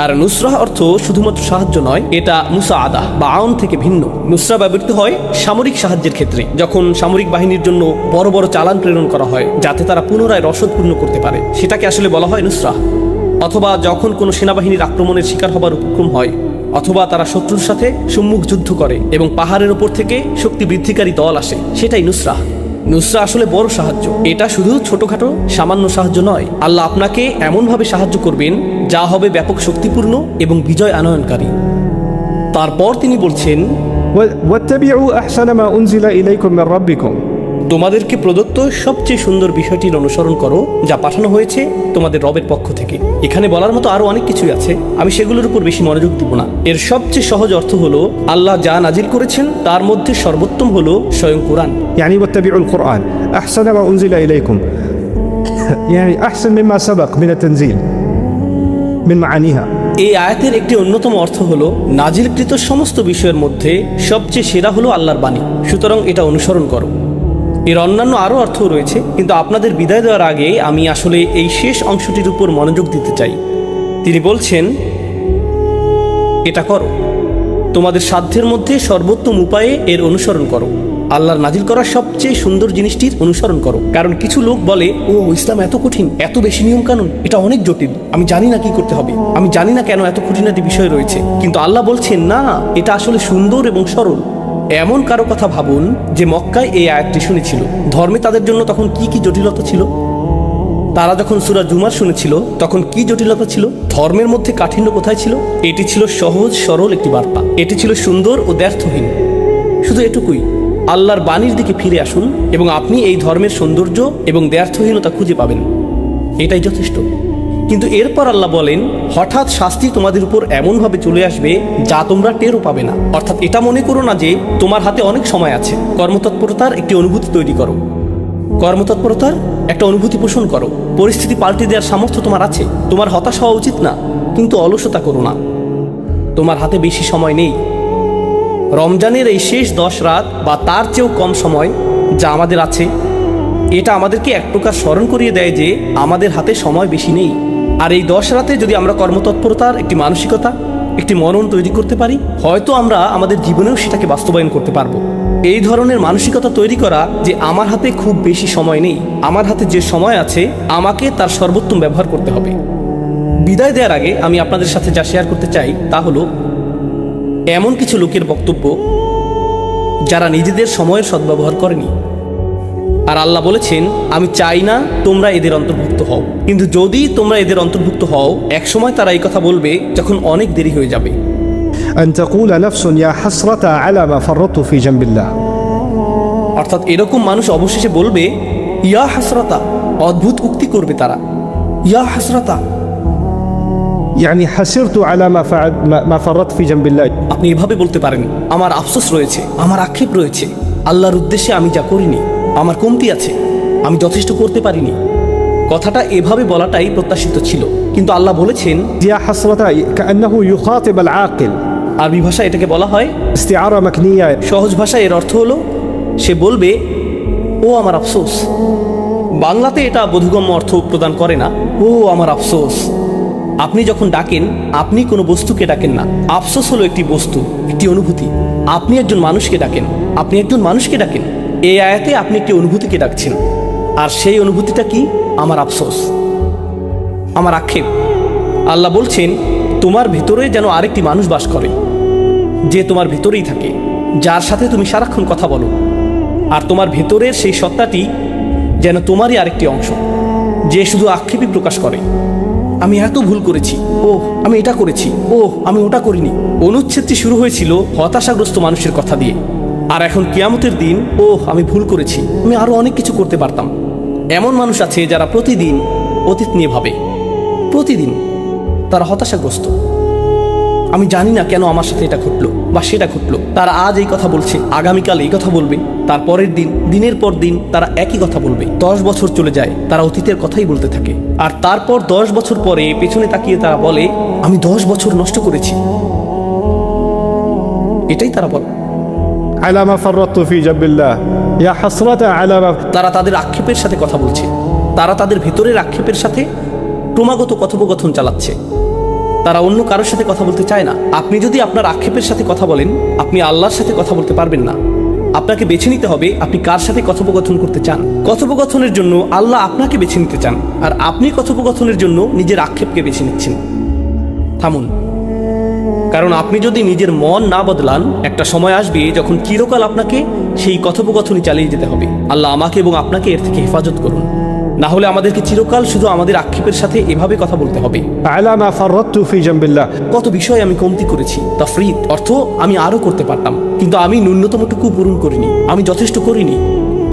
আর নুসরাহ অর্থ শুধুমাত্র সাহায্য নয়, এটা মুসাআদা বা আউন থেকে ভিন্ন। নুসরা ব্যবহৃত হয় সামরিক সাহায্যের ক্ষেত্রে, যখন সামরিক বাহিনীর জন্য বড় বড় চালান প্রেরণ করা হয় যাতে তারা পুনরায় রসদ পূর্ণ করতে পারে, সেটাকে আসলে বলা হয় নুসরাহ। অথবা যখন কোনো সেনাবাহিনীর আক্রমণের শিকার হবার উপক্রম হয়, অথবা তারা শত্রুর সাথে সম্মুখ যুদ্ধ করে এবং পাহাড়ের ওপর থেকে শক্তি বৃদ্ধিকারী দল আসে, সেটাই নুসরাহ। নুসরা আসলে বড় সাহায্য, এটা শুধু ছোটখাটো সামান্য সাহায্য নয়। আল্লাহ আপনাকে এমনভাবে সাহায্য করবেন যা হবে ব্যাপক শক্তিপূর্ণ এবং বিজয় আনয়নকারী। তারপর তিনি বলছেন, واتبعوا أحسن ما أنزل إليكم من ربكم। তোমাদেরকে প্রদত্ত সবচেয়ে সুন্দর বিষয়টির অনুসরণ করো যা পাঠানো হয়েছে তোমাদের রবের পক্ষ থেকে। এখানে বলার মতো আরো অনেক কিছুই আছে, আমি সেগুলোর উপর বেশি মনোযোগ দিব না। এর সবচেয়ে সহজ অর্থ হলো আল্লাহ যা নাজিল করেছেন তার মধ্যে সর্বোত্তম হলো স্বয়ং কোরআন। يعني واتبعوا القرآن أحسن ما أنزل إليكم يعني أحسن مما سبق من التنزيل من معانيها। এই আয়াতের একটি অন্যতম অর্থ হলো নাজিলকৃত সমস্ত বিষয়ের মধ্যে সবচেয়ে সেরা হলো আল্লাহর বাণী, সুতরাং এটা অনুসরণ করো। এর অন্যান্য আরও অর্থ রয়েছে, কিন্তু আপনাদের বিদায় দেওয়ার আগে আমি আসলে এই শেষ অংশটির উপর মনোযোগ দিতে চাই। তিনি বলছেন, এটা করো, তোমাদের সাধ্যের মধ্যে সর্বোত্তম উপায়ে এর অনুসরণ করো। আল্লাহর নাজিল করা সবচেয়ে সুন্দর জিনিসটির অনুসরণ করো। কারণ কিছু লোক বলে, ও ইসলাম এত কঠিন, এত বেশি নিয়ম কানুন, এটা অনেক জটিল, আমি জানি না কি করতে হবে, আমি জানি না কেন এত খুঁটিনাটি বিষয় রয়েছে। কিন্তু আল্লাহ বলছেন, না, এটা আসলে সুন্দর এবং সরল। এমন কারো কথা ভাবুন যে মক্কায় এই আয়াতটি শুনেছিল। ধর্মে তাদের জন্য তখন কি কি জটিলতা ছিল? তারা যখন সূরা জুমার শুনেছিল তখন কি জটিলতা ছিল? ধর্মের মধ্যে কাঠিন্য কোথায় ছিল? এটি ছিল সহজ সরল একটি বার্তা, এটি ছিল সুন্দর ও দ্ব্যর্থহীন। শুধু এটুকুই, আল্লাহর বাণীর দিকে ফিরে আসুন এবং আপনি এই ধর্মের সৌন্দর্য এবং দ্ব্যর্থহীনতা খুঁজে পাবেন। এটাই যথেষ্ট। কিন্তু এরপর আল্লাহ বলেন, হঠাৎ শাস্তি তোমাদের উপর এমনভাবে চলে আসবে যা তোমরা টেরও পাবে না। অর্থাৎ এটা মনে করো না যে তোমার হাতে অনেক সময় আছে। কর্মতৎপরতার একটি অনুভূতি তৈরি করো, কর্মতৎপরতার একটা অনুভূতি পোষণ করো। পরিস্থিতি পাল্টে দেওয়ার সামর্থ্য তোমার আছে। তোমার হতাশ হওয়া উচিত না, কিন্তু অলসতা করো না। তোমার হাতে বেশি সময় নেই। রমজানের এই শেষ 10 রাত বা তার চেয়েও কম সময় যা আমাদের আছে, এটা আমাদেরকে এক প্রকার স্মরণ করিয়ে দেয় যে আমাদের হাতে সময় বেশি নেই। আর এই 10 রাতে যদি আমরা কর্মতৎপরতার একটি মানসিকতা, একটি মনন তৈরি করতে পারি, হয়তো আমরা আমাদের জীবনেও সেটাকে বাস্তবায়ন করতে পারবো। এই ধরনের মানসিকতা তৈরি করা যে আমার হাতে খুব বেশি সময় নেই, আমার হাতে যে সময় আছে আমাকে তার সর্বোত্তম ব্যবহার করতে হবে। বিদায় দেওয়ার আগে আমি আপনাদের সাথে যা শেয়ার করতে চাই তা হলো এমন কিছু লোকের বক্তব্য যারা নিজেদের সময়ের সদ্ব্যবহার করেনি। আর আল্লাহ বলেছেন, আমি চাই না তোমরা এদের অন্তর্ভুক্ত হও। কিন্তু যদি তোমরা এদের অন্তর্ভুক্ত হও, একসময় তারা এই কথা বলবে যখন অনেক দেরি হয়ে যাবে। أن تقول نفس يا حسرة على ما فرطت في جنب الله। অর্থাৎ এরকম মানুষ অবশেষে বলবে, ইয়া হাসরাতা, অদ্ভুত উক্তি করবে তারা, ইয়া হাসরাতা, يعني حسرت على ما فرطت في جنب الله। আপনি এভাবে বলতে পারেন, আমার আফসোস রয়েছে, আমার আক্ষেপ রয়েছে, আল্লাহর উদ্দেশ্যে আমি যা করিনি, আমার কমতি আছে, আমি যথেষ্ট করতে পারিনি। কথাটা এভাবে বলাটাই প্রত্যাশিত ছিল, কিন্তু আল্লাহ বলেছেন, يا حسرة كأنه يخاطب العاقل، আরবি ভাষায় এটাকে বলা হয় استعارة مكنية। সহজ ভাষায় এর অর্থ হলো সে বলবে, ও আমার আফসোস। বাংলাতে এটা বোধগম্য অর্থ প্রদান করে না, ও আমার আফসোস। আপনি যখন ডাকেন, আপনি কোনো বস্তুকে ডাকেন না। আফসোস হলো একটি বস্তু, একটি অনুভূতি। আপনি একজন মানুষকে ডাকেন, আপনি একজন মানুষকে ডাকেন। এই আয়াতে আপনি একটি অনুভূতিকে ডাকছেন, আর সেই অনুভূতিটা কি? আমার আফসোস, আমার আক্ষেপ। আল্লাহ বলছেন, তোমার ভেতরে যেন আরেকটি মানুষ বাস করে, যে তোমার ভেতরেই থাকে, যার সাথে তুমি সারাক্ষণ কথা বলো। আর তোমার ভেতরের সেই সত্তাটি যেন তোমারই আরেকটি অংশ, যে শুধু আক্ষেপই প্রকাশ করে। আমি এত ভুল করেছি, ও আমি এটা করেছি, ও আমি ওটা করিনি। অনুচ্ছেদটি শুরু হয়েছিল হতাশাগ্রস্ত মানুষের কথা দিয়ে, আর এখন কিয়ামতের দিন, ও আমি ভুল করেছি, আমি আরো অনেক কিছু করতে পারতাম। এমন মানুষ আছে যারা প্রতিদিন অতীত নিয়ে ভাবে, প্রতিদিন তারা হতাশাগ্রস্ত। আমি জানি না কেন আমার সাথে এটা ঘটলো বা সেটা ঘটলো। তারা আজ এই কথা বলছে, আগামীকাল এই কথা বলবে, তার পরের দিন, দিনের পর দিন তারা একই কথা বলবে। 10 বছর চলে যায়, তারা অতীতের কথাই বলতে থাকে। আর তারপর 10 বছর পরে পেছনে তাকিয়ে তারা বলে, আমি 10 বছর নষ্ট করেছি। এটাই তারা বলে, على ما فرطت في جنب الله يا حسرة على ما। তারা তাদের আক্ষেপের সাথে কথা বলছে, তারা তাদের ভেতরের আক্ষেপের সাথে ক্রমাগত কথোপকথন চালাচ্ছে। তারা অন্য কারোর সাথে কথা বলতে চায় না। আপনি যদি আপনার আক্ষেপের সাথে কথা বলেন, আপনি আল্লাহর সাথে কথা বলতে পারবেন না। আপনাকে বেছে নিতে হবে আপনি কার সাথে কথোপকথন করতে চান। কথোপকথনের জন্য আল্লাহ আপনাকে বেছে নিতে চান, আর আপনি কথোপকথনের জন্য নিজের আক্ষেপকে বেছে নিচ্ছেন। থামুন, কারণ আপনি যদি নিজের মন না বদলান, একটা সময় আসবে যখন চিরকাল আপনাকে সেই কথোপকথনই চালিয়ে যেতে হবে। আল্লাহ আমাকে এবং আপনাকে এর থেকে হেফাজত করুন, না হলে আমাদেরকে চিরকাল শুধু আমাদের আক্ষেপের সাথে এভাবে কথা বলতে হবে। على ما فرطت في جنب الله। কত বিষয় আমি কমতি করেছি। তাফরিদ অর্থ আমি আরো করতে পারতাম, কিন্তু আমি ন্যূনতমটুকু পূরণ করিনি, আমি যথেষ্ট করিনি।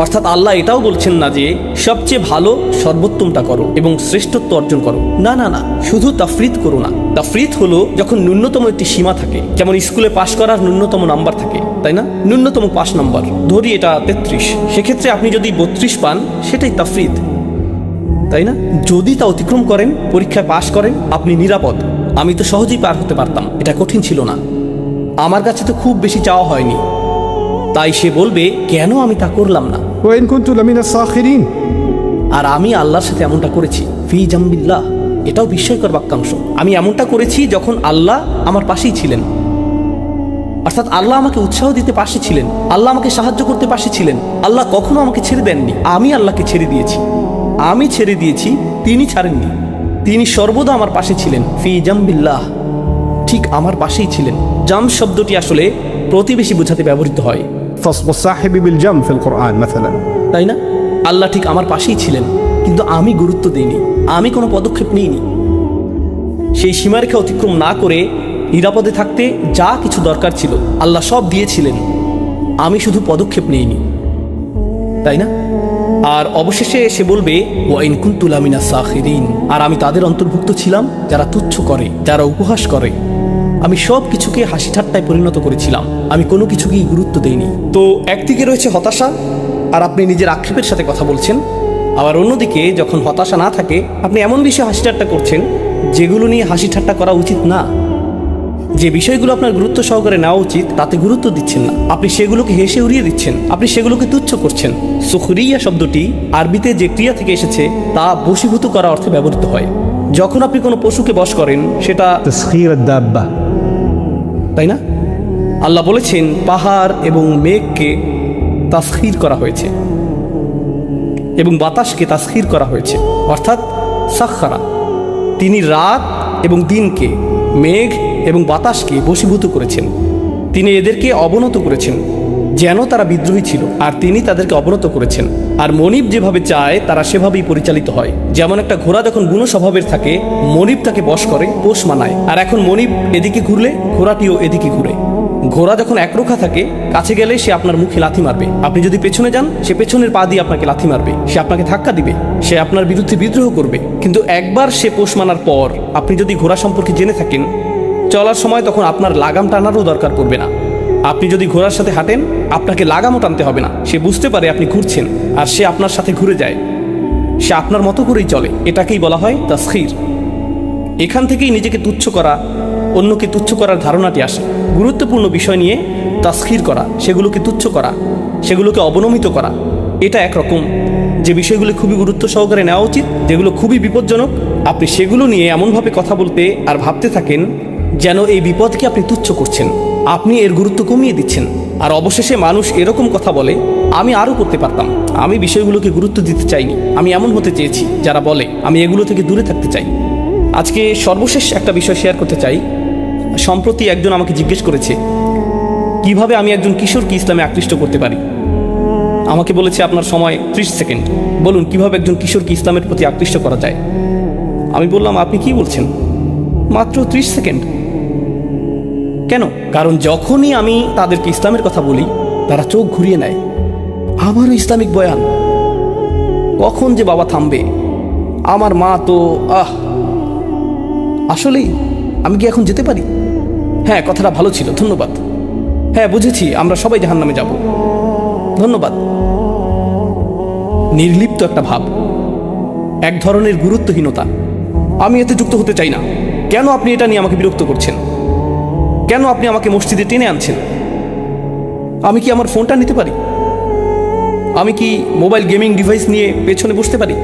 অর্থাৎ আল্লাহ এটাও বলছেন না যে সবচেয়ে ভালো সর্বোত্তমটা করো এবং শ্রেষ্ঠত্ব অর্জন করো, না না না, শুধু তাফরিদ করো না। তাফরিদ হলো যখন ন্যূনতম একটি সীমা থাকে, যেমন স্কুলে পাশ করার ন্যূনতম নাম্বার থাকে, তাই না? ন্যূনতম পাস নাম্বার ধরি এটা 33, সেক্ষেত্রে আপনি যদি 32 পান সেটাই তাফরিদ, তাই না? যদি তা অতিক্রম করেন, পরীক্ষায় পাশ করেন, আপনি নিরাপদ। আমি তো সহজেই পার হতে পারতাম, এটা কঠিন ছিল না, আমার কাছে তো খুব বেশি চাওয়া হয়নি, তাই সে বলবে কেন আমি তা করলাম না। وإن كنت لمن الساخرين। আর আমি আল্লাহর সাথে এমনটা করেছি ফি জাম্বিল্লাহ, এটাও বিস্ময়কর বাক্যাংশ। আমি এমনটা করেছি যখন আল্লাহ আমার পাশেই ছিলেন, অর্থাৎ আল্লাহ আমাকে উৎসাহ দিতে পাশে ছিলেন, আল্লাহ আমাকে সাহায্য করতে পাশে ছিলেন। আল্লাহ কখনো আমাকে ছেড়ে দেননি, আমি আল্লাহকে ছেড়ে দিয়েছি। আমি ছেড়ে দিয়েছি, তিনি ছাড়েননি। তিনি সর্বদা আমার পাশে ছিলেন। ফি জাম্বিল্লাহ, ঠিক আমার পাশেই ছিলেন। জাম শব্দটি আসলে প্রতিবেশী বোঝাতে ব্যবহৃত হয়, والصاحب بالجنب في القرآن مثلا। তাই না? আল্লাহ ঠিক আমার পাশেই ছিলেন, কিন্তু আমি গুরুত্ব দিইনি, আমি কোনো পদক্ষেপ নিইনি। সেই সীমারেখা অতিক্রম না করে নিরাপদে থাকতে যা কিছু দরকার ছিল আল্লাহ সব দিয়েছিলেন, আমি শুধু পদক্ষেপ নিইনি, তাই না? আর অবশেষে সে বলবে ওয়াইন কুনতু লামিনা সাখিরিন, আর আমি তাদের অন্তর্ভুক্ত ছিলাম যারা তুচ্ছ করে, যারা উপহাস করে। আমি সব কিছুকে হাসি ঠাট্টায় পরিণত করেছিলাম, আমি কোনো কিছুকেই গুরুত্ব দেইনি। তো একদিকে রয়েছে হতাশা, আর আপনি নিজের আক্ষেপের সাথে কথা বলছেন, আবার অন্যদিকে যখন হতাশা না থাকে আপনি এমন বিষয়ে হাসি ঠাট্টা করছেন যেগুলো নিয়ে হাসি ঠাট্টা করা উচিত না। যে বিষয়গুলো আপনার গুরুত্ব সহকারে নেওয়া উচিত তাতে গুরুত্ব দিচ্ছেন না, আপনি সেগুলোকে হেসে উড়িয়ে দিচ্ছেন, আপনি সেগুলোকে তুচ্ছ করছেন। সুখরিয়া শব্দটি আরবিতে যে ক্রিয়া থেকে এসেছে তা বশীভূত করা অর্থে ব্যবহৃত হয়। যখন আপনি কোনো পশুকে বশ করেন সেটা تسخير الدابة। তাই না? আল্লাহ বলেছেন পাহাড় এবং মেঘকে তাসখির করা হয়েছে এবং বাতাসকে তাসখির করা হয়েছে, অর্থাৎ সাখরা। তিনি রাত এবং দিনকে, মেঘ এবং বাতাসকে বশীভূত করেছেন। তিনি এদেরকে অবনত করেছেন যেন তারা বিদ্রোহী ছিল, আর তিনি তাদেরকে অবনত করেছেন। আর মনিব যেভাবে চায় তারা সেভাবেই পরিচালিত হয়। যেমন একটা ঘোড়া যখন গুণ স্বভাবের থাকে, মনিব তাকে বশ করে, পোষ মানায়। আর এখন মনিব এদিকে ঘুরলে ঘোড়াটিও এদিকে ঘুরে। ঘোড়া যখন একরোখা থাকে, কাছে গেলে সে আপনার মুখে লাথি মারবে, আপনি যদি পেছনে যান সে পেছনের পা দিয়ে আপনাকে লাথি মারবে, সে আপনাকে ধাক্কা দিবে, সে আপনার বিরুদ্ধে বিদ্রোহ করবে। কিন্তু একবার সে পোষ মানার পর আপনি যদি ঘোড়া সম্পর্কে জেনে থাকেন, চলার সময় তখন আপনার লাগাম টানারও দরকার পড়বে না। আপনি যদি ঘোড়ার সাথে হাঁটেন আপনাকে লাগামও টানতে হবে না, সে বুঝতে পারে আপনি ঘুরছেন আর সে আপনার সাথে ঘুরে যায়, সে আপনার মতো করেই চলে। এটাকেই বলা হয় তাসখির। এখান থেকেই নিজেকে তুচ্ছ করা, অন্যকে তুচ্ছ করার ধারণাটি আসে। গুরুত্বপূর্ণ বিষয় নিয়ে তাসখির করা, সেগুলোকে তুচ্ছ করা, সেগুলোকে অবনমিত করা, এটা একরকম। যে বিষয়গুলো খুবই গুরুত্ব সহকারে নেওয়া উচিত, যেগুলো খুবই বিপজ্জনক, আপনি সেগুলো নিয়ে এমনভাবে কথা বলতে আর ভাবতে থাকেন যেন এই বিপদকে আপনি তুচ্ছ করছেন, আপনি এর গুরুত্ব কমিয়ে দিচ্ছেন। আর অবশেষে মানুষ এরকম কথা বলে আমি আরও করতে পারতাম, আমি বিষয়গুলোকে গুরুত্ব দিতে চাইনি, আমি এমন হতে চেয়েছি যারা বলে আমি এগুলো থেকে দূরে থাকতে চাই। আজকে সর্বশেষ একটা বিষয় শেয়ার করতে চাই। সম্প্রতি একজন আমাকে জিজ্ঞেস করেছে কিভাবে আমি একজন কিশোরকে ইসলামে আকৃষ্ট করতে পারি। আমাকে বলেছে আপনার সময় 30 সেকেন্ড, বলুন কিভাবে একজন কিশোরকে ইসলামের প্রতি আকৃষ্ট করা যায়। আমি বললাম আপনি কি বলছেন, মাত্র 30 সেকেন্ড? কেন? কারণ যখনই আমি তাদেরকে ইসলামের কথা বলি তারা চোখ ঘুরিয়ে নেয়, আমারও ইসলামিক বয়ান, কখন যে বাবা থামবে, আমার মা তো আসলেই আমি কি এখন যেতে পারি? হ্যাঁ, কথাটা ভালো ছিল, ধন্যবাদ। হ্যাঁ বুঝেছি, আমরা সবাই জাহান্নামে যাব, ধন্যবাদ। নির্লিপ্ত একটা ভাব, এক ধরনের গুরুত্বহীনতা। আমি এতে যুক্ত হতে চাই না। কেন আপনি এটা নিয়ে আমাকে বিরক্ত করছেন? কেন আপনি আমাকে মসজিদে টেনে আনছেন? আমি কি আমার ফোনটা নিতে পারি? আমি কি মোবাইল গেমিং ডিভাইস নিয়ে পেছনে বসতে পারি?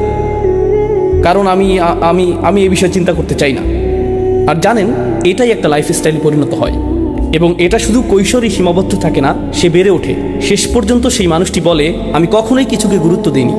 কারণ আমি আমি আমি এই বিষয়ে চিন্তা করতে চাই না। আর জানেন, এটাই একটা লাইফস্টাইলে পরিণত হয়, এবং এটা শুধু কৈশোরই সীমাবদ্ধ থাকে না, সে বেড়ে ওঠে। শেষ পর্যন্ত সেই মানুষটি বলে আমি কখনোই কিছুকে গুরুত্ব দিইনি,